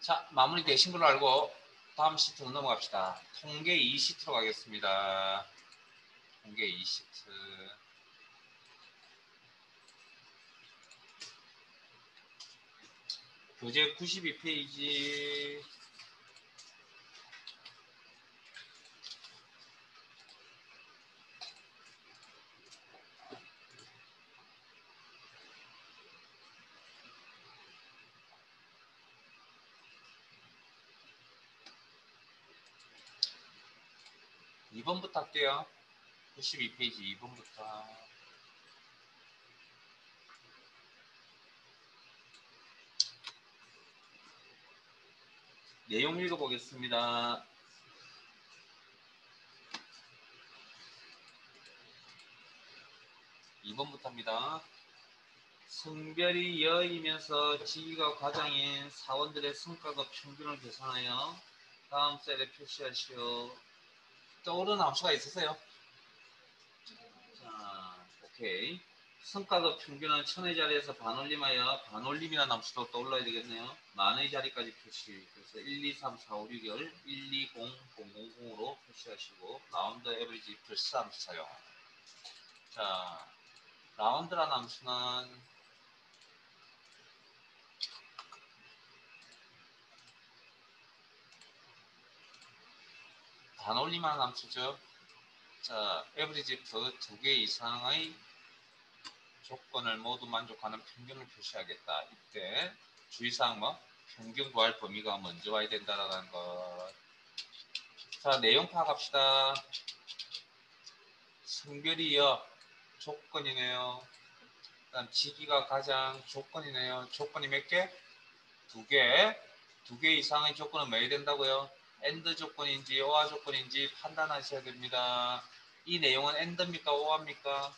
자, 마무리 되신 걸로 알고 다음 시트로 넘어갑시다. 통계 2시트로 가겠습니다. 통계 2시트. 교재 92페이지. 2번부터 할게요. 92페이지 2번부터. 내용 읽어보겠습니다. 2번부터 합니다. 성별이 여이면서 직위가 과장인 사원들의 성과급 평균을 계산하여 다음 셀에 표시하시오. 떠오르는 함수가 있으세요? 자, 오케이. 성과급 평균은 천의 자리에서 반올림하여 반올림이라는 함수도 떠올라야 되겠네요. 만의 자리까지 표시. 그래서 1, 2, 3, 4, 5, 6을 1, 2, 0, 0, 0, 0으로 표시하시고 라운드 에버리지 플러스 함수 사용. 자, 라운드라는 함수는 반올림하는 함수죠. 자, 에버리지 f 2개 이상의 조건을 모두 만족하는 평균을 표시하겠다. 이때 주의사항 뭐? 평균 구할 범위가 먼저 와야 된다라는 것. 자, 내용 파악합시다. 성별이요. 조건이네요. 그다음 직위가 가장 조건이네요. 조건이 몇 개? 2개. 2개 이상의 조건은 뭐 해야 된다고요? AND 조건인지 OR 조건인지 판단하셔야 됩니다. 이 내용은 AND입니까? OR입니까?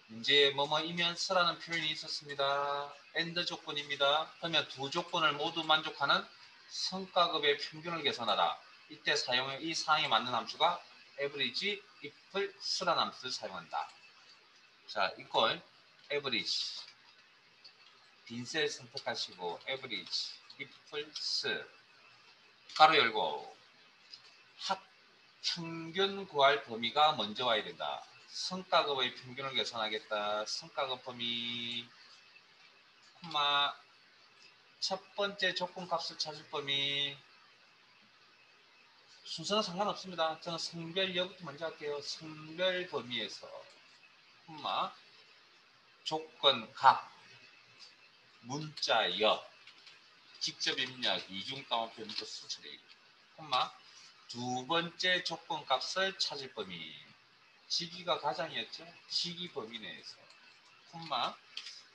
문제에 뭐뭐이면 쓰라는 표현이 있었습니다. AND 조건입니다. 그러면 두 조건을 모두 만족하는 성과급의 평균을 계산하라. 이때 사용해 이 사항에 맞는 함수가 average if을 쓰라는 함수를 사용한다. 자, 이걸 average 빈셀 선택하시고 average if을 쓰 가로 열고 합 평균 구할 범위가 먼저 와야 된다. 성과급의 평균을 계산하겠다. 성과급 범위 콤마 첫 번째 조건값을 찾을 범위 순서는 상관없습니다. 저는 성별여부터 먼저 할게요. 성별 범위에서 콤마 조건값 문자여 직접 입력 이중따옴표 문자 수처리 콤마 두 번째 조건값을 찾을 범위 직위가 가장이었죠. 직위 범위 내에서 콤마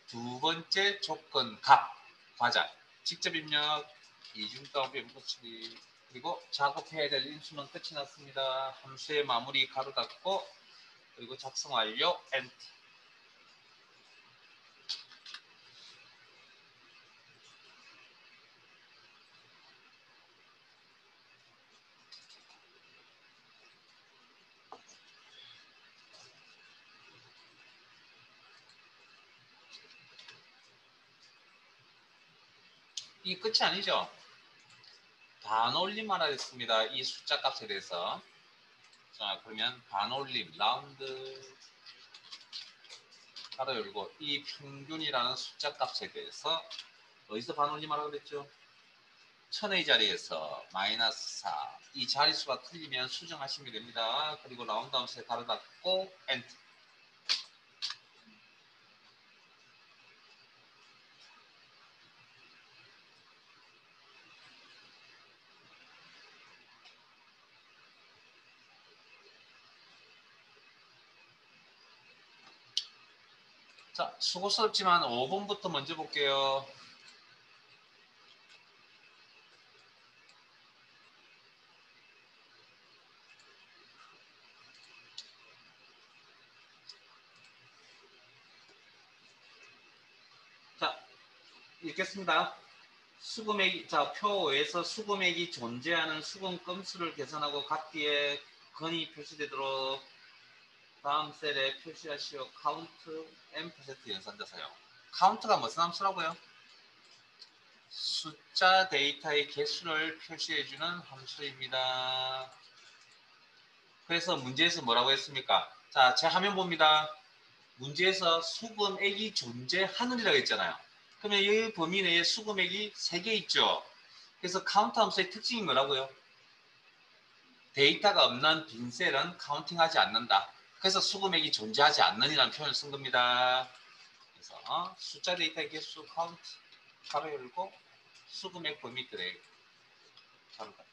두 번째 조건값 과장 직접 입력 이중따옴표 문자 수처리 그리고 작업해야 될 인수는 끝이 났습니다. 함수의 마무리 가로 닫고 그리고 작성 완료 엔터. 이 끝이 아니죠. 반올림 하라 했습니다. 이 숫자 값에 대해서. 자, 그러면 반올림 라운드 가로 열고 이 평균이라는 숫자 값에 대해서 어디서 반올림 하라고 그랬죠? 천의 자리에서 마이너스 4. 이 자릿수가 틀리면 수정하시면 됩니다. 그리고 라운드 함수에 가로 닫고 엔터. 자, 수고스럽지만 5번부터 먼저 볼게요. 자, 읽겠습니다. 수금액이 자 표에서 수금액이 존재하는 수금 건수를 계산하고 각기의 건이 표시되도록 다음 셀에 표시하시오. 카운트 M% 연산자 사용. 카운트가 무슨 함수라고요? 숫자 데이터의 개수를 표시해주는 함수입니다. 그래서 문제에서 뭐라고 했습니까? 자, 제 화면 봅니다. 문제에서 수금액이 존재하는이라고 했잖아요. 그러면 이 범위 내에 수금액이 3개 있죠. 그래서 카운트 함수의 특징이 뭐라고요? 데이터가 없는 빈셀은 카운팅하지 않는다. 그래서 수금액이 존재하지 않는이라는 표현을 쓴 겁니다. 그래서 숫자 데이터의 개수 카운트 가로 열고 수금액 범위 드래그 가로 닫기.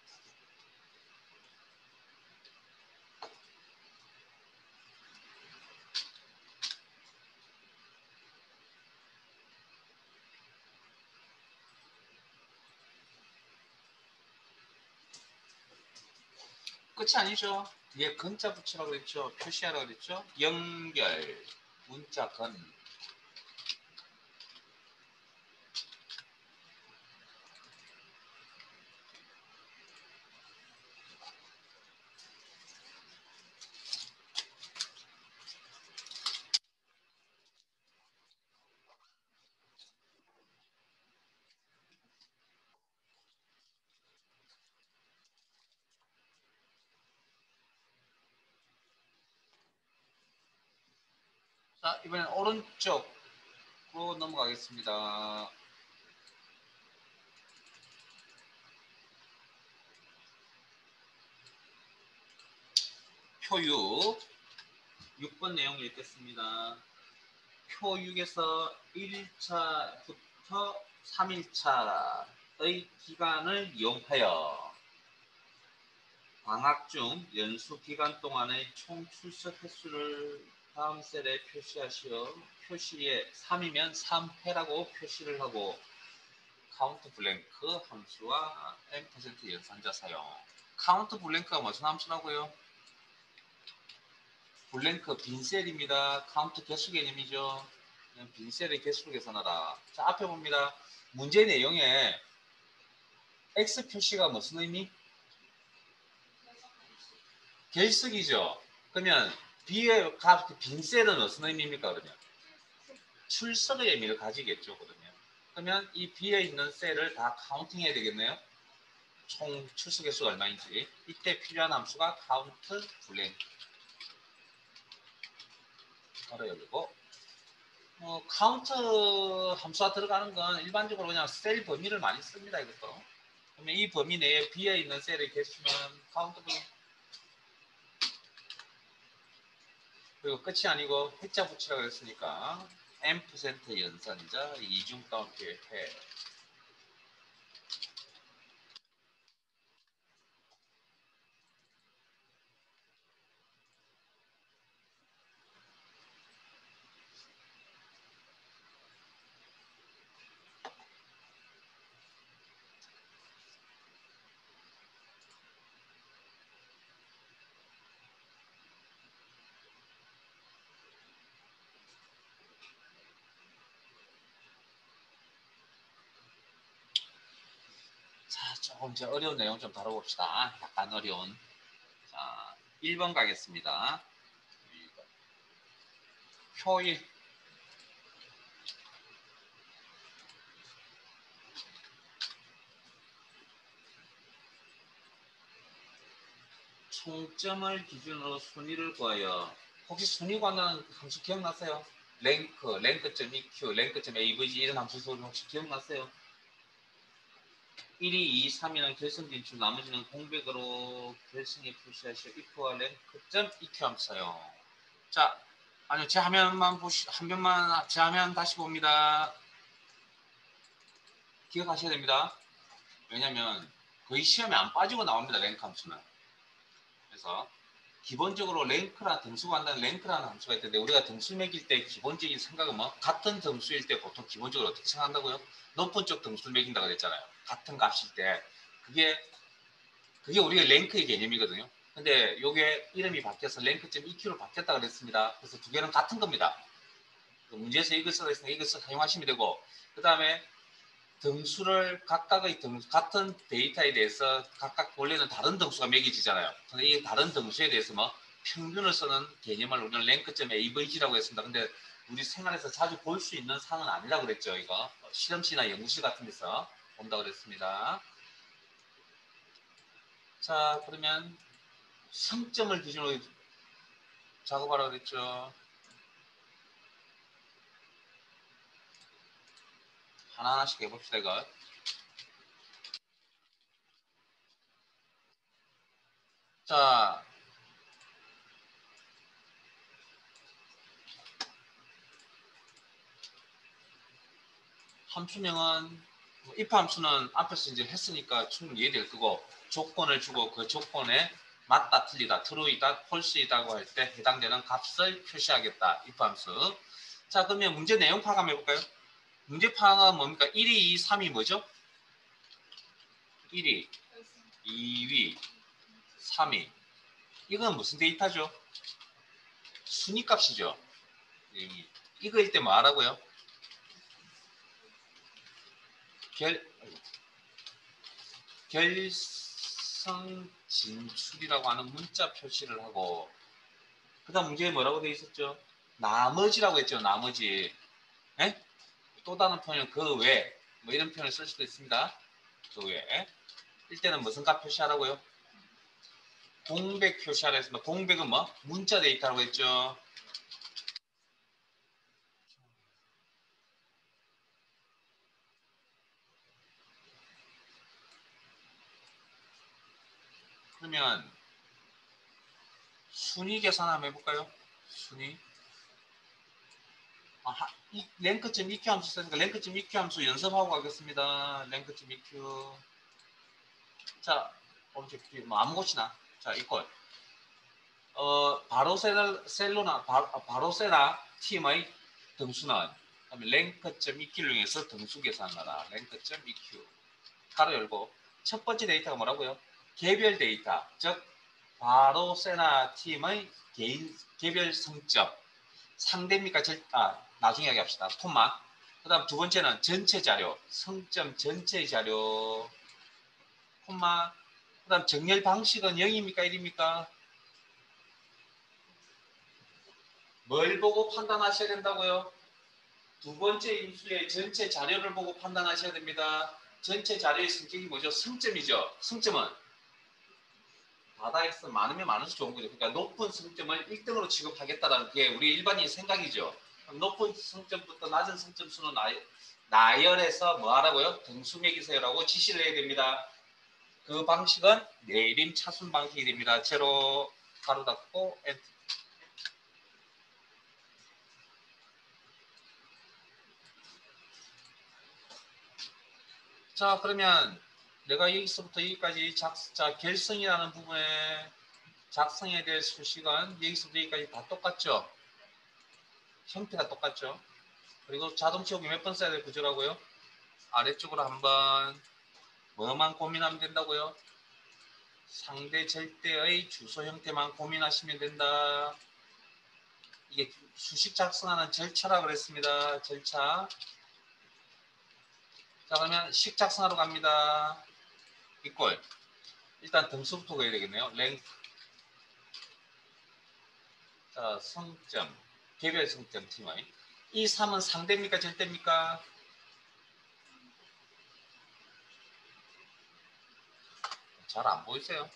끝이 아니죠. 뒤에 근자 붙이라고 그랬죠. 표시하라고 그랬죠. 연결 문자 건. 자, 이번엔 오른쪽으로 넘어가겠습니다. 표 6번 내용 읽겠습니다. 표 6에서 1차부터 3일차의 기간을 이용하여 방학 중 연수 기간 동안의 총 출석 횟수를 다음 셀에 표시하시어 표시에 3이면 3회라고 표시를 하고 카운트 블랭크 함수와 n% 연산자 사용. 카운트 블랭크가 무슨 함수라고요? 블랭크 빈셀입니다. 카운트 개수 개념이죠. 빈셀의 개수를 계산하라. 자, 앞에 봅니다. 문제 내용에 X 표시가 무슨 의미? 결석이죠. 그러면 B의 빈셀은 무슨 의미입니까? 그러면 출석의 의미를 가지겠죠. 그러면 이 B에 있는 셀을 다 카운팅해야 되겠네요. 총 출석 개수가 얼마인지. 이때 필요한 함수가 카운트 블랭크. 바로 열리고 카운트 함수가 들어가는 건 일반적으로 그냥 셀 범위를 많이 씁니다. 이것도. 그러면 이 범위 내에 B에 있는 셀의 개수는 카운트 블랭크. 그리고 끝이 아니고 회자 붙이라고 했으니까 n% 연산자 이중 따옴표의 회. 자, 조금 이제 어려운 내용 좀 다뤄봅시다. 약간 어려운. 자, 1번 가겠습니다. 표 1. 총점을 기준으로 순위를 구하여. 혹시 순위 구한다는 함수 기억나세요? 랭크, 랭크.eq, 랭크.avg 이런 함수 혹시 기억나세요? 1이 2, 3이는 결승 진출, 나머지는 공백으로 결승에 표시하시오. if와 랭크.eq 함수 사용. 자, 아니요, 제 화면만 한 번만 제 화면 다시 봅니다. 기억하셔야 됩니다. 왜냐면 거의 시험에 안 빠지고 나옵니다. 랭크 함수는. 그래서 기본적으로 랭크라 등수 구한다는 랭크라는 함수가 있는데 우리가 등수 매길 때 기본적인 생각은 뭐 같은 등수일 때 보통 기본적으로 어떻게 생각한다고요? 높은 쪽 등수를 매긴다고 그랬잖아요. 같은 값일 때 그게 우리가 랭크의 개념이거든요. 근데 이게 이름이 바뀌어서 랭크.eq로 바뀌었다 그랬습니다. 그래서 두 개는 같은 겁니다. 문제에서 이걸 써가 있으니까 이것을 사용하시면 되고 그 다음에 등수를 각각의 같은 데이터에 대해서 각각 원래는 다른 등수가 매겨지잖아요. 근데 이 다른 등수에 대해서 뭐 평균을 쓰는 개념을 우리는 랭크.avg라고 했습니다. 근데 우리 생활에서 자주 볼 수 있는 상은 아니라고 그랬죠. 이거 실험실이나 연구실 같은 데서 본다고 그랬습니다. 자, 그러면 성점을 기준으로 작업하라고 그랬죠. 하나하나씩 해봅시다. 이거. 자, 함수명은 if 함수는 앞에서 이제 했으니까 충분히 이해될 거고 조건을 주고 그 조건에 맞다, 틀리다, true이다, false이다고 할 때 해당되는 값을 표시하겠다. if 함수. 자, 그러면 문제 내용 파악 한번 해볼까요? 문제 파악은 뭡니까? 1위, 2, 3위 뭐죠? 1위, 2위, 3위. 이건 무슨 데이터죠? 순위값이죠. 이거일 때 뭐 하라고요? 결성 진출이라고 하는 문자 표시를 하고, 그 다음 문제에 뭐라고 되어 있었죠? 나머지라고 했죠. 나머지. 에? 또 다른 표현은 그 외, 뭐 이런 표현을 쓸 수도 있습니다. 그 외. 이때는 무슨 값 표시하라고요? 공백 표시하라 했습니다. 공백은 뭐? 문자 데이터라고 했죠. 그러면 순위 계산 한번 해볼까요? 순위. 이 랭크점 EQ 함수 쓰니까 랭크점 EQ 함수 연습하고 가겠습니다. 랭크점 EQ. 자, 오브젝트 뭐 아무것이나. 자, 이꼴. 바로세나 팀의 등수는 그다음에 랭크점 EQ를 이용해서 등수 계산하라. 랭크점 EQ. 가로 열고 첫 번째 데이터가 뭐라고요? 개별 데이터. 즉 바로세나 팀의 개별 성점. 상대입니까? 나중에 이야기합시다. 콤마. 그 다음 두 번째는 전체 자료. 성점 전체 자료. 콤마. 그 다음 정렬 방식은 0입니까? 1입니까? 뭘 보고 판단하셔야 된다고요? 두 번째 인수의 전체 자료를 보고 판단하셔야 됩니다. 전체 자료의 성격이 뭐죠? 승점이죠. 승점은 바닥에서 많으면 많을수록 좋은 거죠. 그러니까 높은 승점을 1등으로 취급하겠다는 게 우리 일반인 생각이죠. 높은 승점부터 낮은 승점 수는 나열해서 뭐 하라고요? 등수 매기세요라고 지시를 해야 됩니다. 그 방식은 내림 차순 방식이 됩니다. 제로 가로 닫고 엔터. 자, 그러면 내가 여기서부터 여기까지 결성이라는 부분에 작성해야 될 수식은 여기서부터 여기까지 다 똑같죠? 형태가 똑같죠? 그리고 자동 채우기 몇 번 써야 될 구조라고요? 아래쪽으로 한번 뭐만 고민하면 된다고요? 상대 절대의 주소 형태만 고민하시면 된다. 이게 수식 작성하는 절차라고 그랬습니다. 절차. 자, 그러면 식 작성하러 갑니다. 이꼴. 일단 등수부터 그려야 되겠네요. 랭크. 자, 성점. 개별 성점 팀의. 이 3은 상대입니까? 절대입니까? 잘 안 보이세요?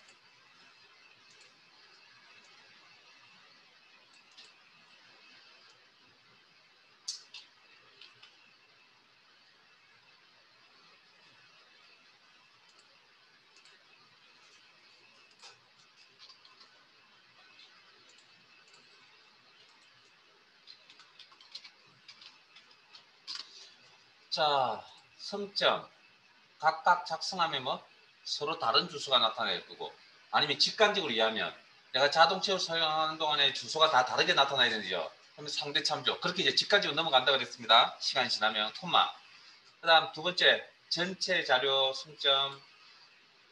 자, 성점. 각각 작성하면 뭐 서로 다른 주소가 나타날 거고, 아니면 직관적으로 이해하면 내가 자동 채울 사용하는 동안에 주소가 다 다르게 나타나야 되죠. 그러면 상대 참조. 그렇게 이제 직관적으로 넘어간다 그랬습니다. 시간이 지나면 콤마. 그다음 두 번째 전체 자료 승점.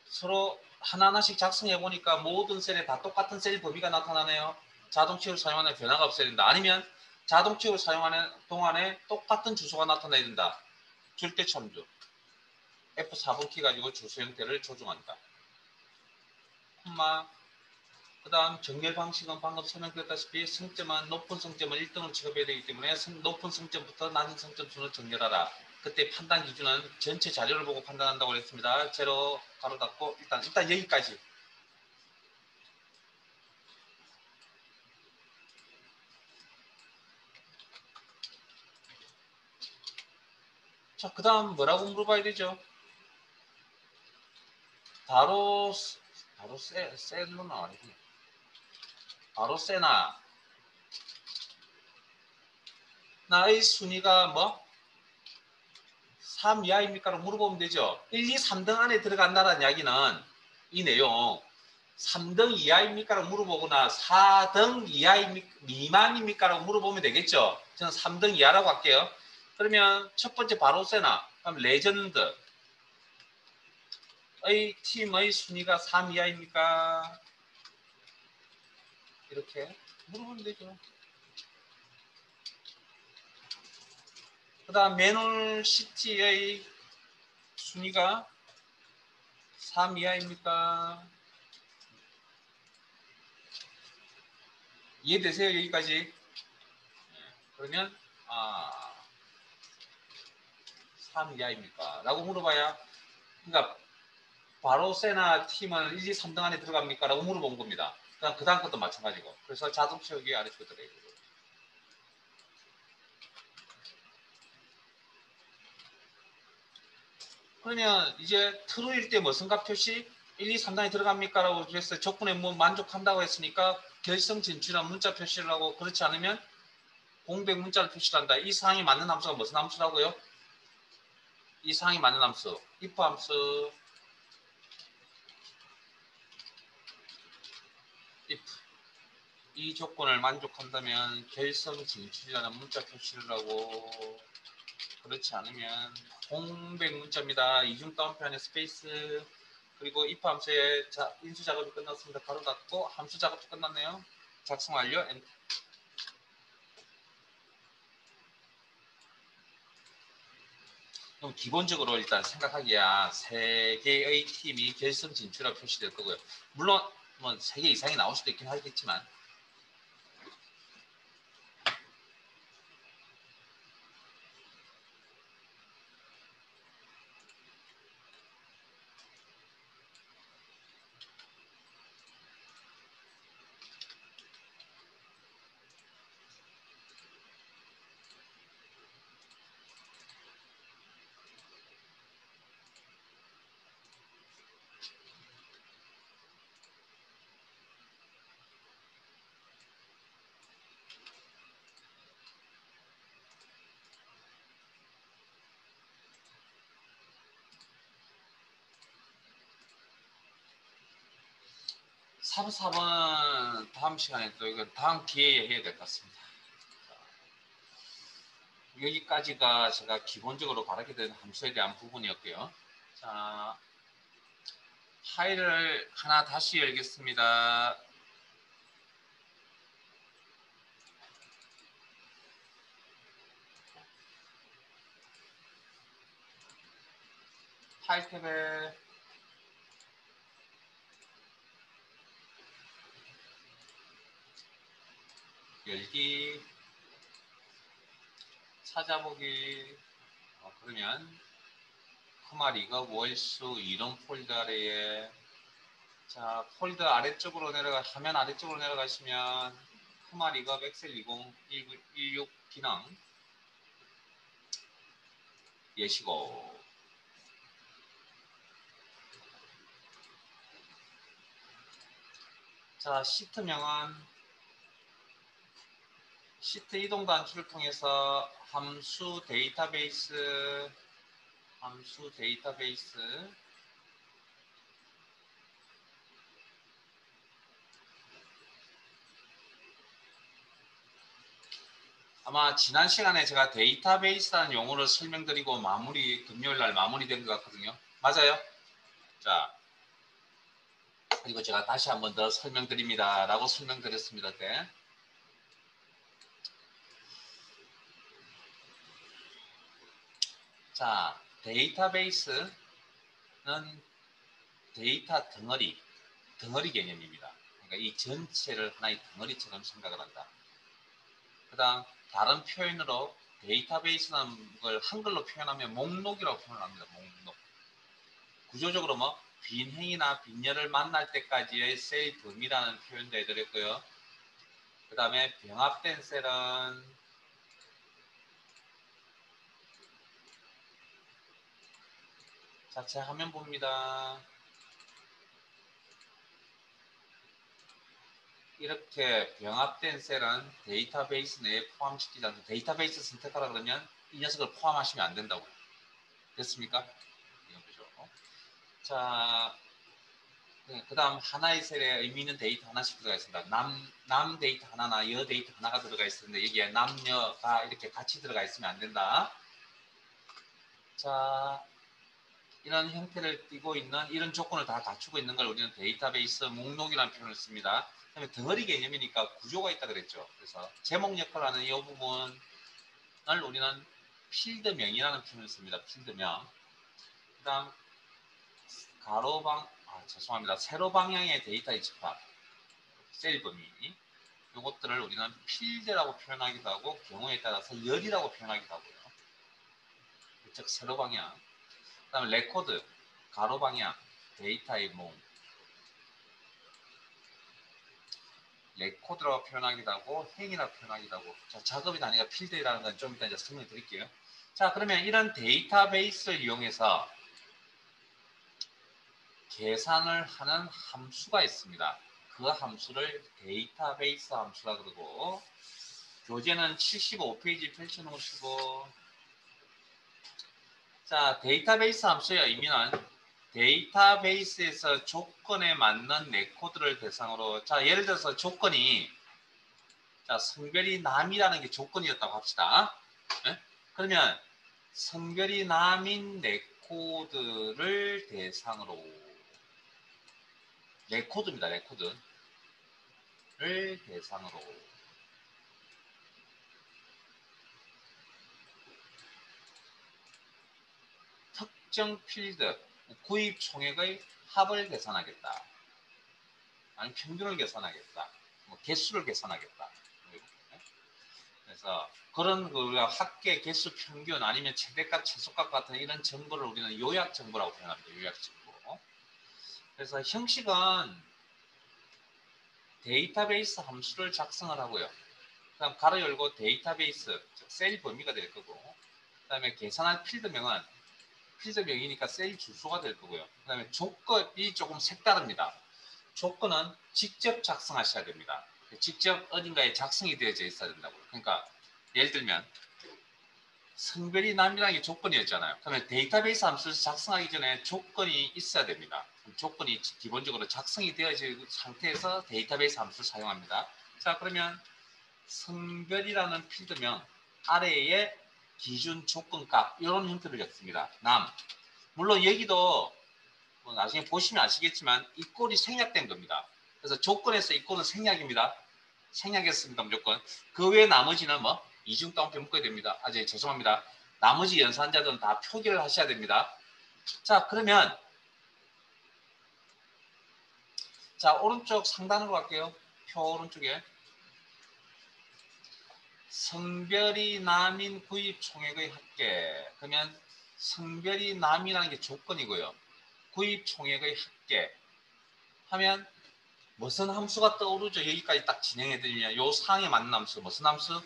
서로 하나하나씩 작성해 보니까 모든 셀에 다 똑같은 셀 범위가 나타나네요. 자동 채울 사용하는 변화가 없어야 된다. 아니면 자동 채울 사용하는 동안에 똑같은 주소가 나타나야 된다. 절대 참조. F4번 키 가지고 주소 형태를 조정한다. 콤마. 그 다음 정렬 방식은 방금 설명드렸다시피 승점은 높은 승점을 1등으로 취급해야 되기 때문에 높은 승점부터 낮은 승점 수는 정렬하라. 그때 판단 기준은 전체 자료를 보고 판단한다고 했습니다. 제로 가로 닫고 일단 여기까지. 자, 그 다음 뭐라고 물어봐야 되죠? 바로 셀로나 아니구나. 바로 세나 나의 순위가 뭐 3 이하입니까라고 물어보면 되죠. 1, 2, 3등 안에 들어간다는 이야기는 이 내용 3등 이하입니까라고 물어보거나 4등 미만입니까라고 물어보면 되겠죠. 저는 3등 이하라고 할게요. 그러면 첫 번째 바로세나 그럼 레전드의 팀의 순위가 3 이하입니까? 이렇게 물어보면 되죠. 그 다음 매놀 시티의 순위가 3 이하입니까? 이해되세요? 여기까지? 그러면 3 이하입니까? 라고 물어봐야, 그러니까 바로세나 팀은 1, 2, 3등 안에 들어갑니까? 라고 물어본 겁니다. 그 다음 것도 마찬가지고. 그래서 자동 채우기 아래쪽에 들어가야 되고. 그러면 이제 트루일 때 무슨 값 표시? 1, 2, 3단에 들어갑니까? 라고 그랬어요. 조건에 뭐 만족한다고 했으니까 결성 진출한 문자 표시를 하고, 그렇지 않으면 공백 문자를 표시한다. 이 사항이 맞는 함수가 무슨 함수라고요? 이 사항이 맞는 함수. if 함수. if. 이 조건을 만족한다면 결성 진출이라는 문자 표시를 하고, 그렇지 않으면 공백 문자입니다. 이중 따옴표 안에 스페이스. 그리고 if 함수의 인수 작업이 끝났습니다. 바로 닫고 함수 작업도 끝났네요. 작성 완료. 그럼 기본적으로 일단 생각하기야 3개의 팀이 결승 진출할 표시될 거고요. 물론 뭐 3개 이상이 나올 수도 있긴 하겠지만, 삼 4번 다음 시간에 또 이건 다음 기회에 해야 될 것 같습니다. 여기까지가 제가 기본적으로 바라게 된 함수에 대한 부분이었고요. 자, 파일을 하나 다시 열겠습니다. 파일 탭에 열기, 찾아보기. 그러면 크마리가 월수 이런 폴더 아래에, 자, 폴더 아래쪽으로 화면 아래쪽으로 내려가시면 크마리가 엑셀 2016 기능 예시고, 자, 시트명은 시트 이동 단추를 통해서 함수 데이터베이스 아마 지난 시간에 제가 데이터베이스라는 용어를 설명드리고 금요일날 마무리된 것 같거든요. 맞아요? 자, 그리고 제가 다시 한 번 더 설명드립니다 라고 설명드렸습니다. 때. 자, 데이터베이스는 데이터 덩어리 개념입니다. 그러니까 이 전체를 하나의 덩어리처럼 생각을 한다. 그 다음 다른 표현으로 데이터베이스라는 걸 한글로 표현하면 목록이라고 표현합니다. 목록. 구조적으로 뭐 빈행이나 빈열을 만날 때까지의 셀 범위라는 표현도 해드렸고요. 그 다음에 병합된 셀은 자체 화면 봅니다. 이렇게 병합된 셀은 데이터베이스 내에 포함시키지 않고, 데이터베이스 선택하라 그러면 이 녀석을 포함하시면 안 된다고요. 됐습니까? 이건 그죠? 자, 그 다음 하나의 셀에 의미 있는 데이터 하나씩 들어가 있습니다. 남 데이터 하나나 여 데이터 하나가 들어가 있는데 여기에 남녀가 이렇게 같이 들어가 있으면 안 된다. 자, 이런 형태를 띠고 있는 이런 조건을 다 갖추고 있는 걸 우리는 데이터베이스 목록이라는 표현을 씁니다. 그다음에 덩어리 개념이니까 구조가 있다 그랬죠. 그래서 제목 역할을 하는 이 부분을 우리는 필드명이라는 표현을 씁니다. 필드명. 그다음 죄송합니다. 세로 방향의 데이터의 집합, 셀 범위. 이것들을 우리는 필드라고 표현하기도 하고 경우에 따라서 열이라고 표현하기도 하고요. 즉 세로 방향. 그다음에 레코드, 가로 방향, 데이터의 몽. 레코드라고 표현하기도 하고 행이라고 표현하기도 하고. 자, 작업의 단위가 필드라는 건 좀 이따 이제 설명해 드릴게요. 자, 그러면 이런 데이터베이스를 이용해서 계산을 하는 함수가 있습니다. 그 함수를 데이터베이스 함수라 그러고, 교재는 75페이지 펼쳐놓으시고, 자, 데이터베이스 함수의 의미는 데이터베이스에서 조건에 맞는 레코드를 대상으로, 자, 예를 들어서 조건이, 자, 성별이 남이라는 게 조건이었다고 합시다. 네? 그러면 성별이 남인 레코드를 대상으로, 레코드입니다, 레코드를 대상으로 특정 필드 구입 총액의 합을 계산하겠다. 아니면 평균을 계산하겠다. 뭐 개수를 계산하겠다. 그래서 그런 우리가 합계, 개수, 평균 아니면 최대값, 최소값 같은 이런 정보를 우리는 요약 정보라고 표현합니다. 요약 정보. 그래서 형식은 데이터베이스 함수를 작성을 하고요. 그다음 가로 열고 데이터베이스, 즉 셀 범위가 될 거고, 그다음에 계산할 필드명은 필드명이니까 셀 주소가 될 거고요. 그다음에 조건이 조금 색다릅니다. 조건은 직접 작성하셔야 됩니다. 직접 어딘가에 작성이 되어져 있어야 된다고요. 그러니까 예를 들면 성별이 남이라는 게 조건이었잖아요. 그러면 데이터베이스 함수를 작성하기 전에 조건이 있어야 됩니다. 조건이 기본적으로 작성이 되어진 상태에서 데이터베이스 함수를 사용합니다. 자, 그러면 성별이라는 필드명 아래에 기준 조건값 이런 형태를 적습니다. 남. 물론 여기도 뭐 나중에 보시면 아시겠지만 이 꼴이 생략된 겁니다. 그래서 조건에서 이 꼴은 생략입니다. 생략했습니다. 무조건. 그 외에 나머지는 뭐 이중 따옴표 묶어야 됩니다. 죄송합니다. 나머지 연산자들은 다 표기를 하셔야 됩니다. 자, 그러면 자, 오른쪽 상단으로 갈게요. 표 오른쪽에 성별이 남인 구입 총액의 합계. 그러면 성별이 남이라는 게 조건이고요. 구입 총액의 합계 하면 무슨 함수가 떠오르죠? 여기까지 딱 진행해드리면 요 사항에 맞는 함수 무슨 함수?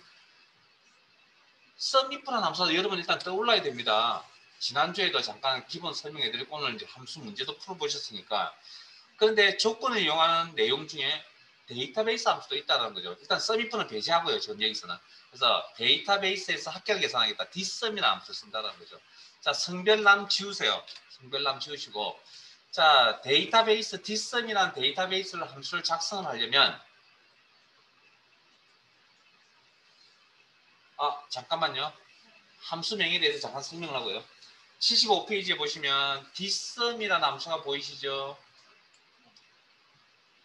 썸이프라는 함수가 여러분 일단 떠올라야 됩니다. 지난주에도 잠깐 기본 설명해드리고 오늘 이제 함수 문제도 풀어보셨으니까. 그런데 조건을 이용하는 내용 중에 데이터베이스 함수도 있다는 거죠. 일단 썸이프는 배제하고요. 지금 여기서는. 그래서 데이터베이스에서 합계를 계산하겠다. 뒷썸이라는 함수를 쓴다는 거죠. 자, 성별남 지우세요. 성별남 지우시고 자, 데이터베이스 뒷썸이라는 데이터베이스를 함수를 작성을 하려면 잠깐만요. 함수명에 대해서 잠깐 설명을 하고요. 75페이지에 보시면 dsum이라는 함수가 보이시죠?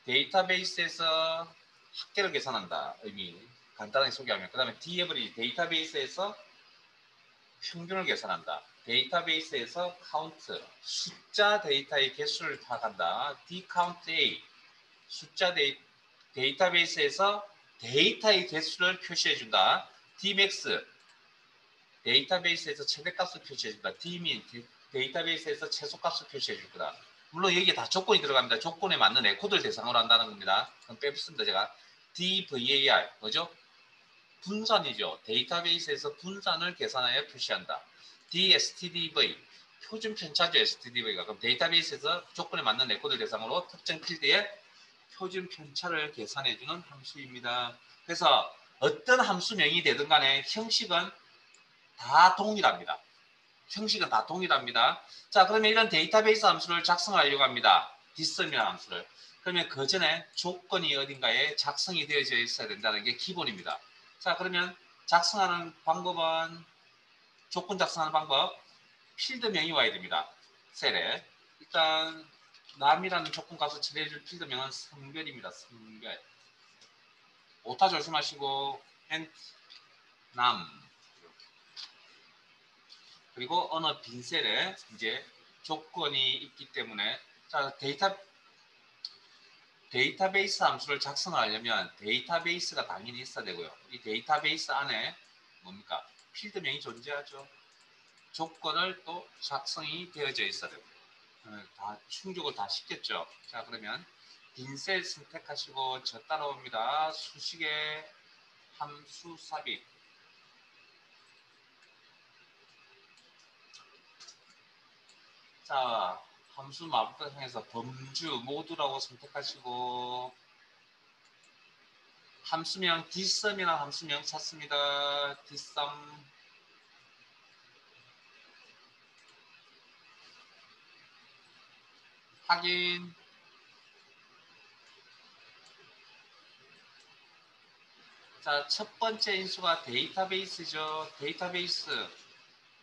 데이터베이스에서 합계를 계산한다. 의미 간단하게 소개하면 그 다음에 d앱이 데이터베이스에서 평균을 계산한다. 데이터베이스에서 카운트 숫자 데이터의 개수를 파악한다. dcountA 숫자 데이터베이스에서 데이터의 개수를 표시해준다. dmax 데이터베이스에서 최대값을 표시해준다. dmin 데이터베이스에서 최소값을 표시해줄 거다. 물론 여기에 다 조건이 들어갑니다. 조건에 맞는 레코드를 대상으로 한다는 겁니다. 그럼 빼붙습니다. 제가 dvar 뭐죠? 분산이죠. 데이터베이스에서 분산을 계산하여 표시한다. dstdv 표준 편차죠. stdv가 그럼 데이터베이스에서 조건에 맞는 레코드 대상으로 특정 필드에 표준 편차를 계산해주는 함수입니다. 그래서 어떤 함수명이 되든 간에 형식은 다 동일합니다. 형식은 다 동일합니다. 자, 그러면 이런 데이터베이스 함수를 작성하려고 합니다. 뒷섬이라는 함수를. 그러면 그 전에 조건이 어딘가에 작성이 되어져 있어야 된다는 게 기본입니다. 자, 그러면 작성하는 방법은 조건 작성하는 방법 필드명이 와야 됩니다. 셀에 일단 남이라는 조건 값을 처리해줄 필드명은 성별입니다. 성별. 오타 조심하시고 and 남. 그리고 어느 빈 셀에 이제 조건이 있기 때문에 자 데이터베이스 함수를 작성하려면 데이터베이스가 당연히 있어야 되고요. 이 데이터베이스 안에 뭡니까? 필드명이 존재하죠. 조건을 또 작성이 되어져 있어야 되고 다 충족을 다 시켰죠. 자 그러면 빈셀 선택하시고 저 따라옵니다. 수식의 함수 삽입. 자 함수 마법상에서 범주 모두라고 선택하시고 함수명 dsum이나 함수명 찾습니다. dsum 확인. 자, 첫 번째 인수가 데이터베이스죠. 데이터베이스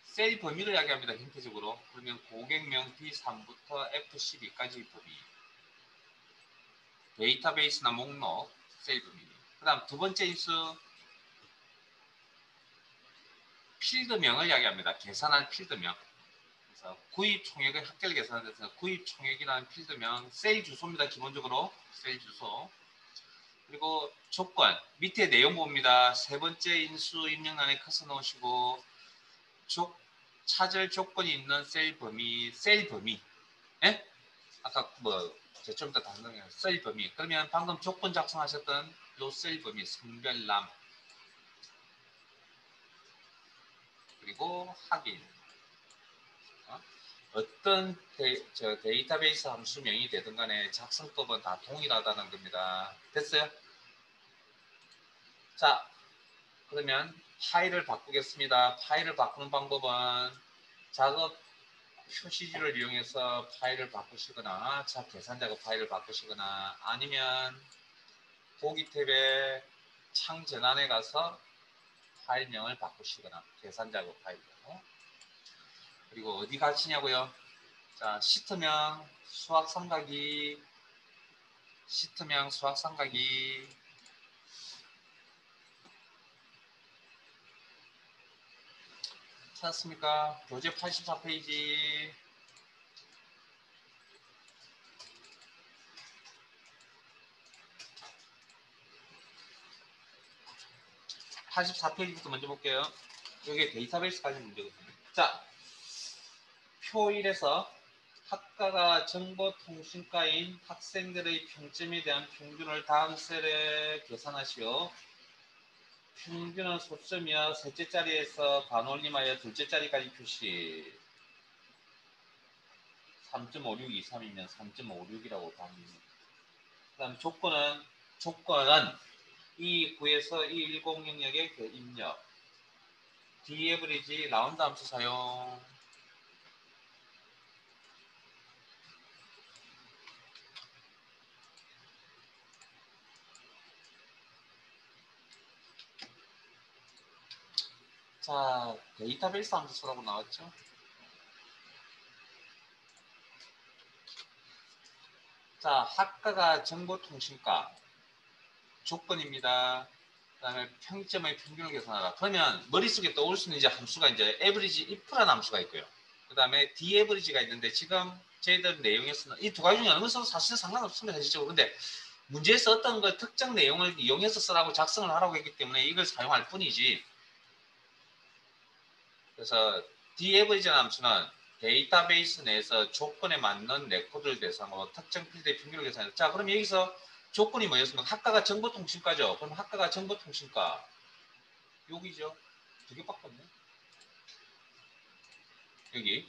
셀 범위를 이야기합니다. 형태적으로. 그러면 고객명 D3부터 F12까지 범위. 데이터베이스나 목록 셀 범위. 그 다음 두 번째 인수 필드명을 이야기합니다. 계산할 필드명. 그래서 구입 총액의 합계를 계산하는 데서 구입 총액이라는 필드명 셀 주소입니다. 기본적으로 셀 주소. 그리고 조건 밑에 내용 봅니다. 세 번째 인수 입력란에 커서 넣으시고 찾을 조건이 있는 셀 범위 예? 아까 뭐 좀 이따 다른 셀 범위 그러면 방금 조건 작성하셨던 요 셀 범위 성별남 그리고 확인 어떤 데이터베이스 함수명이 되든 간에 작성법은 다 동일하다는 겁니다. 됐어요? 자 그러면 파일을 바꾸겠습니다. 파일을 바꾸는 방법은 작업 표시지를 이용해서 파일을 바꾸시거나 자 계산 작업 파일을 바꾸시거나 아니면 보기 탭에 창 전환에 가서 파일명을 바꾸시거나 계산 작업 파일로 그리고 어디 가시냐고요? 자 시트명 수학 삼각이 시트명 수학 삼각이 찾았습니까? 교재 84페이지 84페이지부터 먼저 볼게요. 여기 데이터베이스까지 문제거든요. 자, 표 1에서 학과가 정보통신과인 학생들의 평점에 대한 평균을 다음 셀에 계산하시오. 평균은 소점이야 셋째 자리에서 반올림하여 둘째 자리까지 표시. 3.5623이면 3.56이라고 답니다. 그 다음 조건은 이 구에서 이 10 영역의 입력. dAverage 라운드 함수 사용. 자, 데이터베이스 함수라고 나왔죠? 자, 학과가 정보통신과 조건입니다. 그 다음에 평점의 평균을 계산하라. 그러면 머릿속에 떠올 수 있는 이제 함수가 이제 average if라는 함수가 있고요. 그 다음에 daverage가 있는데 지금 저희들 내용에서는 이 두 가지 중에 어느 것도 사실 상관없습니다. 사실적으로. 근데 문제에서 어떤 그 특정 내용을 이용해서 쓰라고 작성을 하라고 했기 때문에 이걸 사용할 뿐이지. 그래서 daverage라는 함수는 데이터베이스 내에서 조건에 맞는 레코드를 대상으로 특정 필드의 평균을 계산해요. 자, 그럼 여기서 조건이 뭐였습니까? 학과가 정보통신과죠. 그럼 학과가 정보통신과 여기죠. 두 개밖에 없네. 여기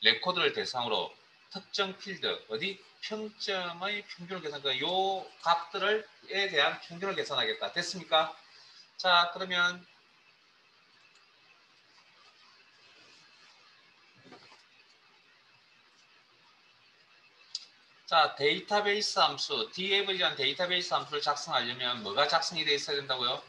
레코드를 대상으로 특정 필드 어디 평점의 평균을 계산하니까 요 값들에 대한 평균을 계산하겠다. 됐습니까? 자, 그러면 자, 데이터베이스 함수, daverage라는 데이터베이스 함수를 작성하려면 뭐가 작성이 되어 있어야 된다고요?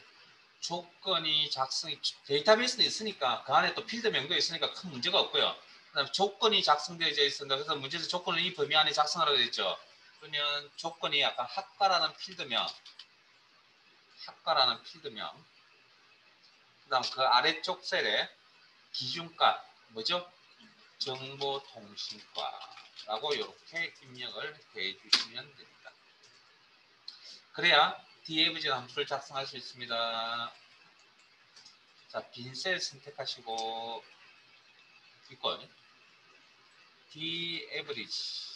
조건이 작성이 데이터베이스는 있으니까 그 안에 또 필드명도 있으니까 큰 문제가 없고요. 그다음에 조건이 작성되어져 있습니다. 그래서 문제에서 조건을 이 범위 안에 작성하라고 되어 있죠. 그러면 조건이 약간 학과라는 필드명, 그다음 그 아래쪽 셀에 기준값 뭐죠? 정보통신과라고 이렇게 입력을 해 주시면 됩니다. 그래야 dAverage 함수를 작성할 수 있습니다. 자, 빈 셀 선택하시고 이건 dAverage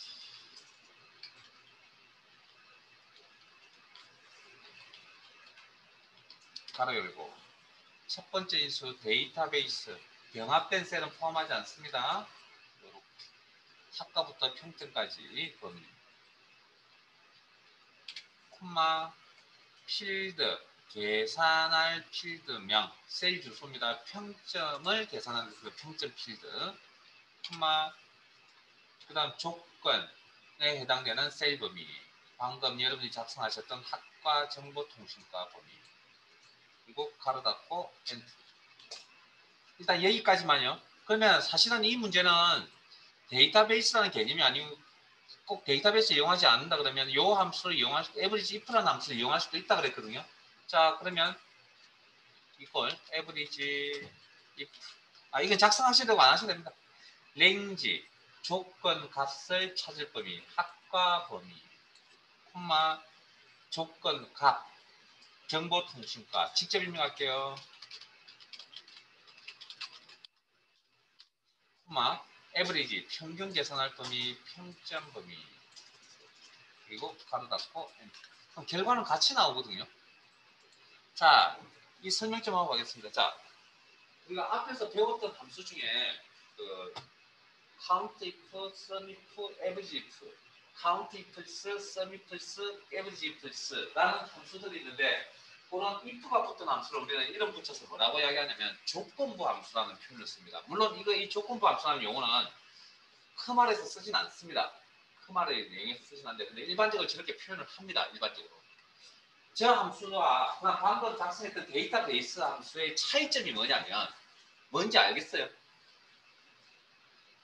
가로 열고 첫 번째 인수 데이터베이스 병합된 셀은 포함하지 않습니다. 학과부터 평점까지 범위 콤마 필드 계산할 필드명 셀 주소입니다. 평점을 계산하는 그 평점 필드 콤마 그 다음 조건에 해당되는 셀 범위 방금 여러분이 작성하셨던 학과 정보통신과 범위 그리고 가로 닫고 엔터. 일단 여기까지만요. 그러면 사실은 이 문제는 데이터베이스라는 개념이 아니고 꼭 데이터베이스 이용하지 않는다 그러면 이 함수를 이용할 수, average if라는 함수를 이용할 수도 있다 그랬거든요. 자, 그러면 이걸 average if 이건 작성하셔도 되고 안 하셔도 됩니다. range 조건 값을 찾을 범위 학과 범위 콤마 조건 값 정보통신과 직접 입력할게요. 콤마 average 평균 계산할 범위 평점 범위 그리고 가로 닫고 엔터. 그럼 결과는 같이 나오거든요. 자, 이 설명 좀 하고 가겠습니다. 자, 우리가 앞에서 배웠던 함수 중에 그 count if, sum if, average if, count if, sum if, average if라는 함수들이 있는데 그런 if가 붙은 함수를 우리는 이름 붙여서 뭐라고 이야기하냐면 조건부 함수라는 표현을 씁니다. 물론 이 조건부 함수라는 용어는 크말에서 쓰진 않습니다. 크말의 내용에서 쓰진 않는데 근데 일반적으로 저렇게 표현을 합니다. 일반적으로. 저 함수와 방금 작성했던 데이터베이스 함수의 차이점이 뭐냐면 뭔지 알겠어요?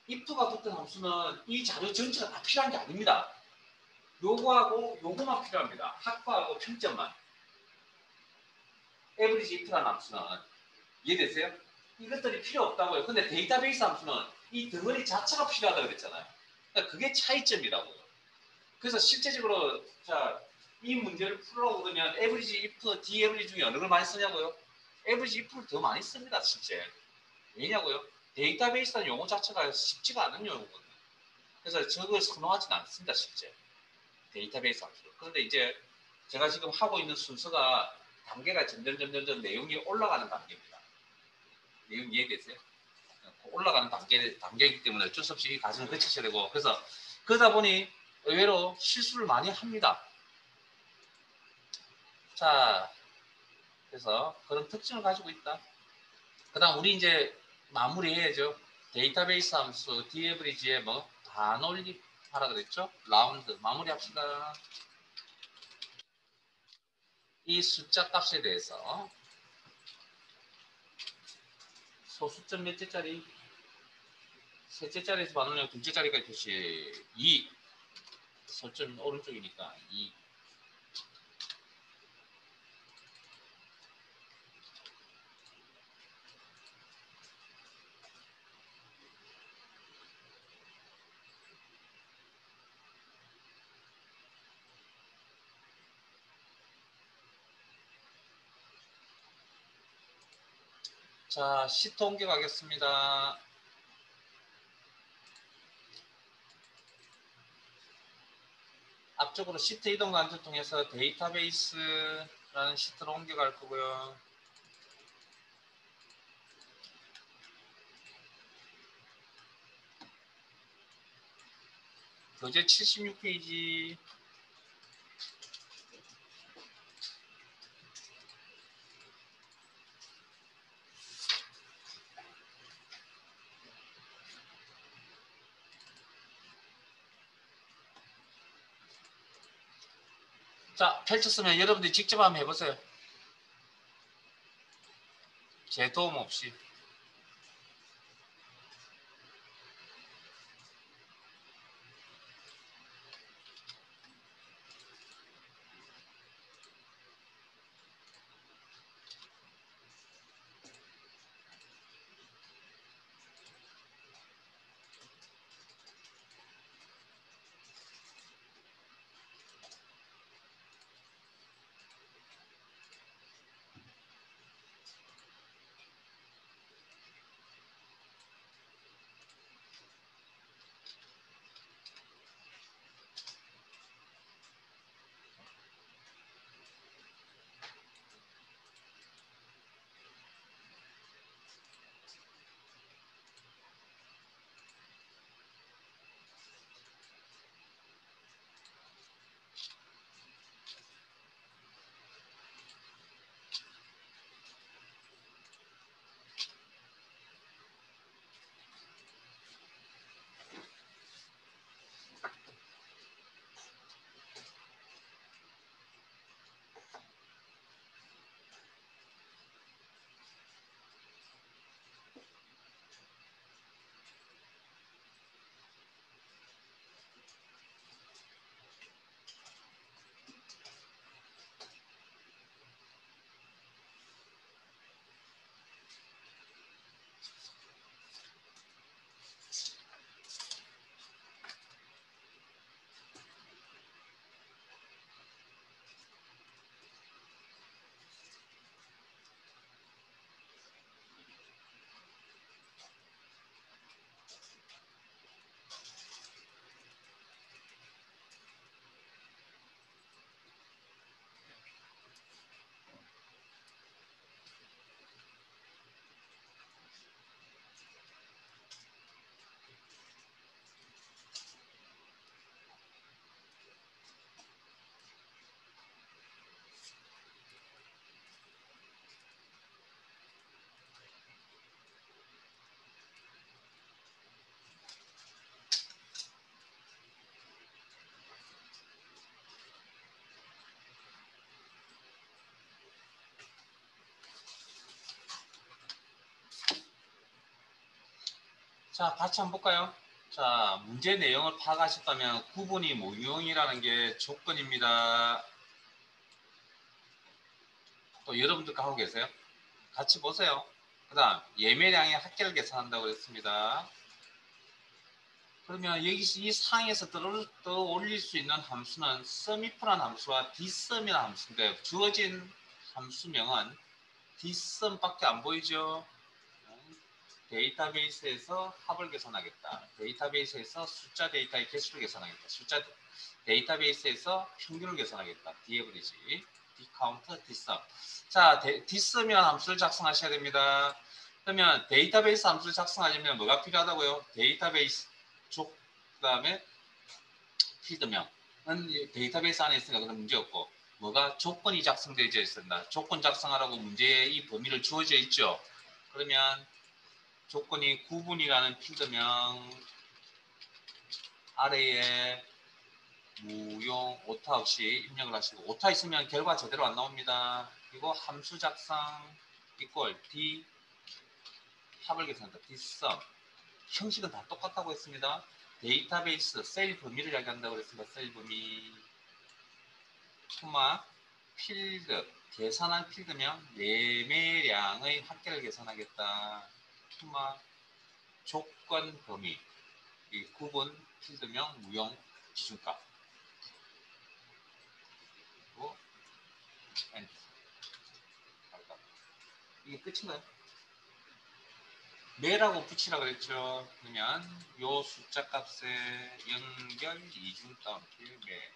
if가 붙은 함수는 이 자료 전체가 다 필요한 게 아닙니다. 요거하고 요거만 필요합니다. 학과하고 평점만. average if라는 함수는 이해되세요? 이것들이 필요 없다고요. 근데 데이터베이스 함수는 이 덩어리 자체가 필요하다고 그랬잖아요. 그러니까 그게 차이점이라고요. 그래서 실제적으로 자, 이 문제를 풀으려고 그러면 average if, d-average 중에 어느 걸 많이 쓰냐고요? average if를 더 많이 씁니다. 실제. 왜냐고요? 데이터베이스라는 용어 자체가 쉽지가 않은 용어거든요. 그래서 저걸 선호하지는 않습니다. 실제. 데이터베이스 함수를. 그런데 이제 제가 지금 하고 있는 순서가 단계가 점점 내용이 올라가는 단계입니다. 내용 이해되세요? 올라가는 단계이기 때문에 어쩔 수 없이 이 과정을 거치셔야 되고 그래서 그러다 보니 의외로 실수를 많이 합니다. 자, 그래서 그런 특징을 가지고 있다. 그 다음 우리 이제 마무리해야죠. 데이터베이스 함수 dAverage에 뭐 반올림 하라 그랬죠? 라운드 마무리합시다. 이 숫자 값에 대해서 소수점 몇째 짜리? 셋째 자리에서 반올림 둘째 자리까지 표시 2 설정 오른쪽이니까 2 자, 시트 옮겨가겠습니다. 앞쪽으로 시트 이동 관절 통해서 데이터베이스라는 시트로 옮겨갈 거고요. 교재 76페이지 자, 펼쳤으면 여러분들이 직접 한번 해보세요. 제 도움 없이. 자, 같이 한번 볼까요? 자, 문제 내용을 파악하셨다면 구분이 무용이라는 게 조건입니다. 또 여러분들 하고 계세요? 같이 보세요. 그 다음 예매량의 합계를 계산한다고 했습니다. 그러면 여기 이 상에서 떠올릴 수 있는 함수는 sumif라는 함수와 dsum이라는 함수인데 주어진 함수명은 dsum밖에 안 보이죠? 데이터베이스에서 합을 계산하겠다. 데이터베이스에서 숫자 데이터의 개수를 계산하겠다. 숫자 데이터베이스에서 평균을 계산하겠다. d에버리지, dcount, dsum. 자, dsum이라는 함수를 작성하셔야 됩니다. 그러면 데이터베이스 함수를 작성하려면 뭐가 필요하다고요? 데이터베이스 쪽, 그 다음에 필드명은 데이터베이스 안에 있으니까 그런 문제 없고, 뭐가 조건이 작성되어 있습니다. 조건 작성하라고 문제의 이 범위를 주어져 있죠. 그러면 조건이 구분이라는 필드명 아래에 무용 오타 없이 입력을 하시고, 오타 있으면 결과 제대로 안 나옵니다. 그리고 함수 작성 이꼴 d 합을 계산한다. dsum 형식은 다 똑같다고 했습니다. 데이터베이스 셀 범위를 이야기한다고 했습니다. 셀 범위 코마 필드 계산한 필드명 매매량의 합계를 계산하겠다. 코마 조건 범위 이 구분 필드명 무용 기준값 그리고 엔터. 이게 끝인가요? 매라고 붙이라 그랬죠. 그러면 요 숫자 값에 연결 이중 따옴표 매.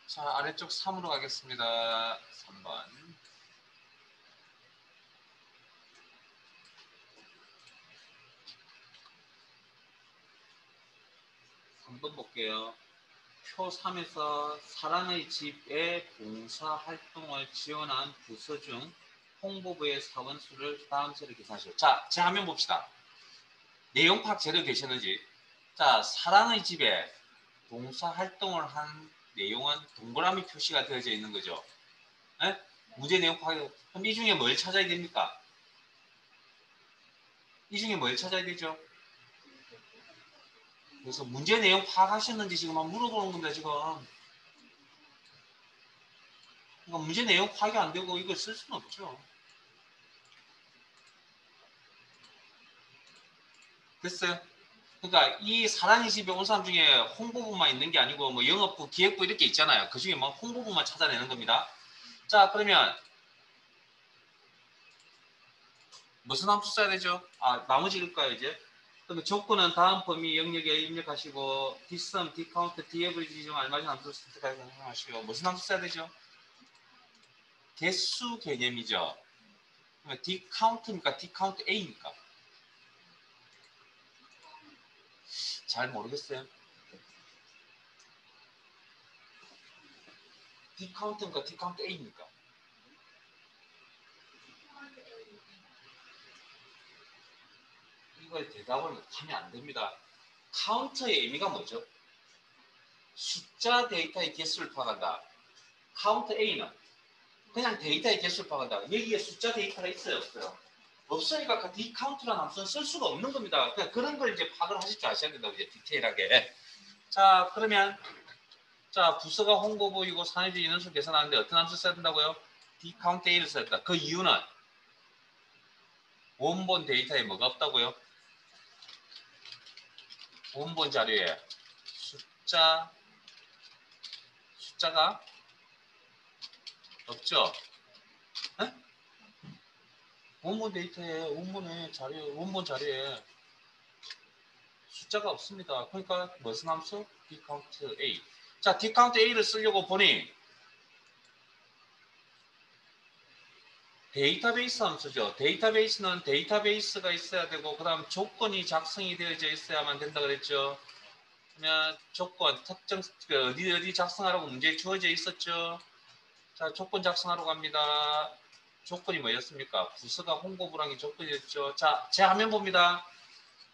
자, 아래쪽 3으로 가겠습니다. 3번. 3번 볼게요. 표 3에서 사랑의 집의 봉사활동을 지원한 부서 중 홍보부의 사원수를 다음처럼 계산하시오. 자, 제 화면 봅시다. 내용 파악 제대로 되셨는지. 자, 사랑의 집에 봉사활동을 한 내용은 동그라미 표시가 되어져 있는 거죠. 에? 문제 내용 파악. 그럼 이 중에 뭘 찾아야 됩니까? 이 중에 뭘 찾아야 되죠? 그래서 문제 내용 파악하셨는지 지금 막 물어보는 겁니다, 지금. 그러니까 문제 내용 파악이 안 되고 이걸 쓸 수는 없죠. 됐어요? 그러니까 이 사랑의 집에 온 사람 중에 홍보부만 있는 게 아니고 뭐 영업부, 기획부 이렇게 있잖아요. 그 중에 뭐 홍보부만 찾아내는 겁니다. 자, 그러면 무슨 함수 써야 되죠? 아, 나머지 읽을까요, 이제? 그러면 조건은 다음 범위 영역에 입력하시고 dsum, dcount, daverage 중 알맞은 함수를 선택하시고 무슨 함수 써야 되죠? 개수 개념이죠. 그러면 dcount입니까? dcount a입니까? 잘 모르겠어요. dcount입니까? dcount a입니까? 이거에 대답을 하면 안 됩니다. 카운터의 의미가 뭐죠? 숫자 데이터의 개수를 파악한다. 카운터 A는 그냥 데이터의 개수를 파악한다. 여기에 숫자 데이터가 있어요, 없어요? 없으니까 그 dcount라는 함수는 쓸 수가 없는 겁니다. 그러니까 그런 걸 이제 파악을 하실 줄 아셔야 된다고 이제 디테일하게. 자, 그러면 자 부서가 홍보부이고 산업비 인원수 계산하는데 어떤 함수 써야 된다고요? dcount A를 써야 된다. 그 이유는 원본 데이터에 뭐가 없다고요? 원본 자료에 숫자가 없죠. 에? 원본 데이터에 원본 자료에 숫자가 없습니다. 그러니까 무슨 함수? dcount A. 자, dcount A를 쓰려고 보니 데이터베이스 함수죠. 데이터베이스는 데이터베이스가 있어야 되고 그 다음 조건이 작성이 되어져 있어야만 된다 그랬죠. 그러면 조건 특정 어디 작성하라고 문제에 주어져 있었죠. 자, 조건 작성하러 갑니다. 조건이 뭐였습니까? 부서가 홍보부랑이 조건이었죠. 자, 제 화면 봅니다.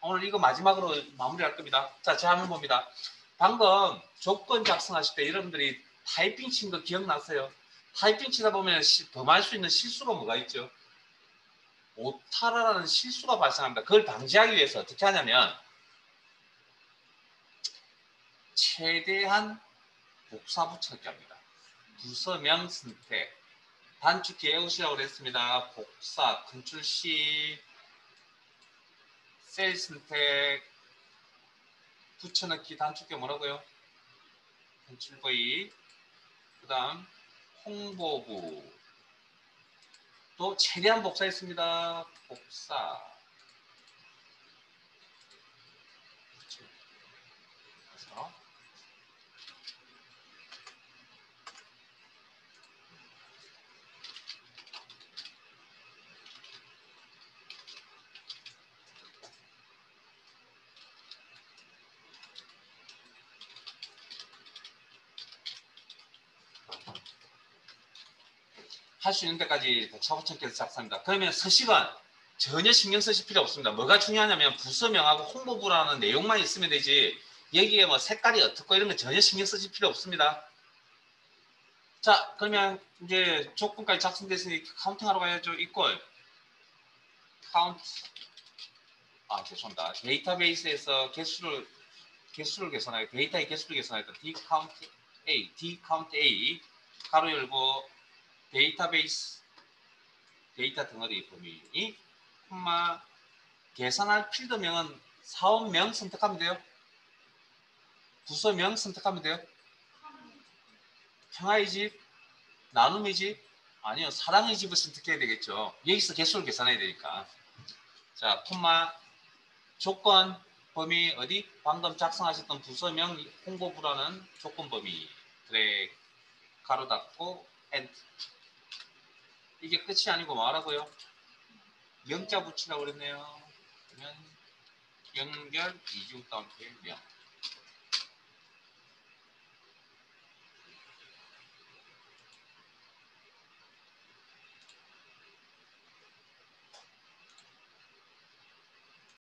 오늘 이거 마지막으로 마무리할 겁니다. 자, 제가 한번 봅니다. 방금 조건 작성하실 때 여러분들이 타이핑 친 거 기억나세요? 타이핑 치다 보면 범할 수 있는 실수가 뭐가 있죠? 오타라는 실수가 발생합니다. 그걸 방지하기 위해서 어떻게 하냐면 최대한 복사 붙여넣기 합니다. 부서명 선택 단축키 외우시라고 그랬습니다. 복사 컨트롤 C 셀 선택 붙여넣기 단축키 뭐라고요? 컨트롤 V 그 다음 홍보부 또 최대한 복사했습니다. 복사 그래서 할 수 있는 데까지 복사 붙여넣기해서 작성합니다. 그러면 서식은 전혀 신경 쓰실 필요 없습니다. 뭐가 중요하냐면 부서명하고 홍보부라는 내용만 있으면 되지 여기에 뭐 색깔이 어떻고 이런 거 전혀 신경 쓰실 필요 없습니다. 자, 그러면 이제 조건까지 작성됐으니 카운팅하러 가야죠. 이꼴 카운트 죄송합니다. 데이터베이스에서 개수를 계산하여 데이터의 개수를 계산하였던 dcount A 가로 열고 데이터베이스 데이터 덩어리 범위 콤마 계산할 필드명은 사업명 선택하면 돼요. 부서명 선택하면 돼요. 평화의 집, 나눔의 집, 아니요 사랑의 집을 선택해야 되겠죠. 여기서 개수를 계산해야 되니까. 자, 콤마 조건 범위 어디? 방금 작성하셨던 부서명 홍보부라는 조건 범위 드래그 가로 닫고 엔터. 이게 끝이 아니고 뭐라고요? 명자 붙이라고 그랬네요. 그러면 연결 이중 따옴표 명.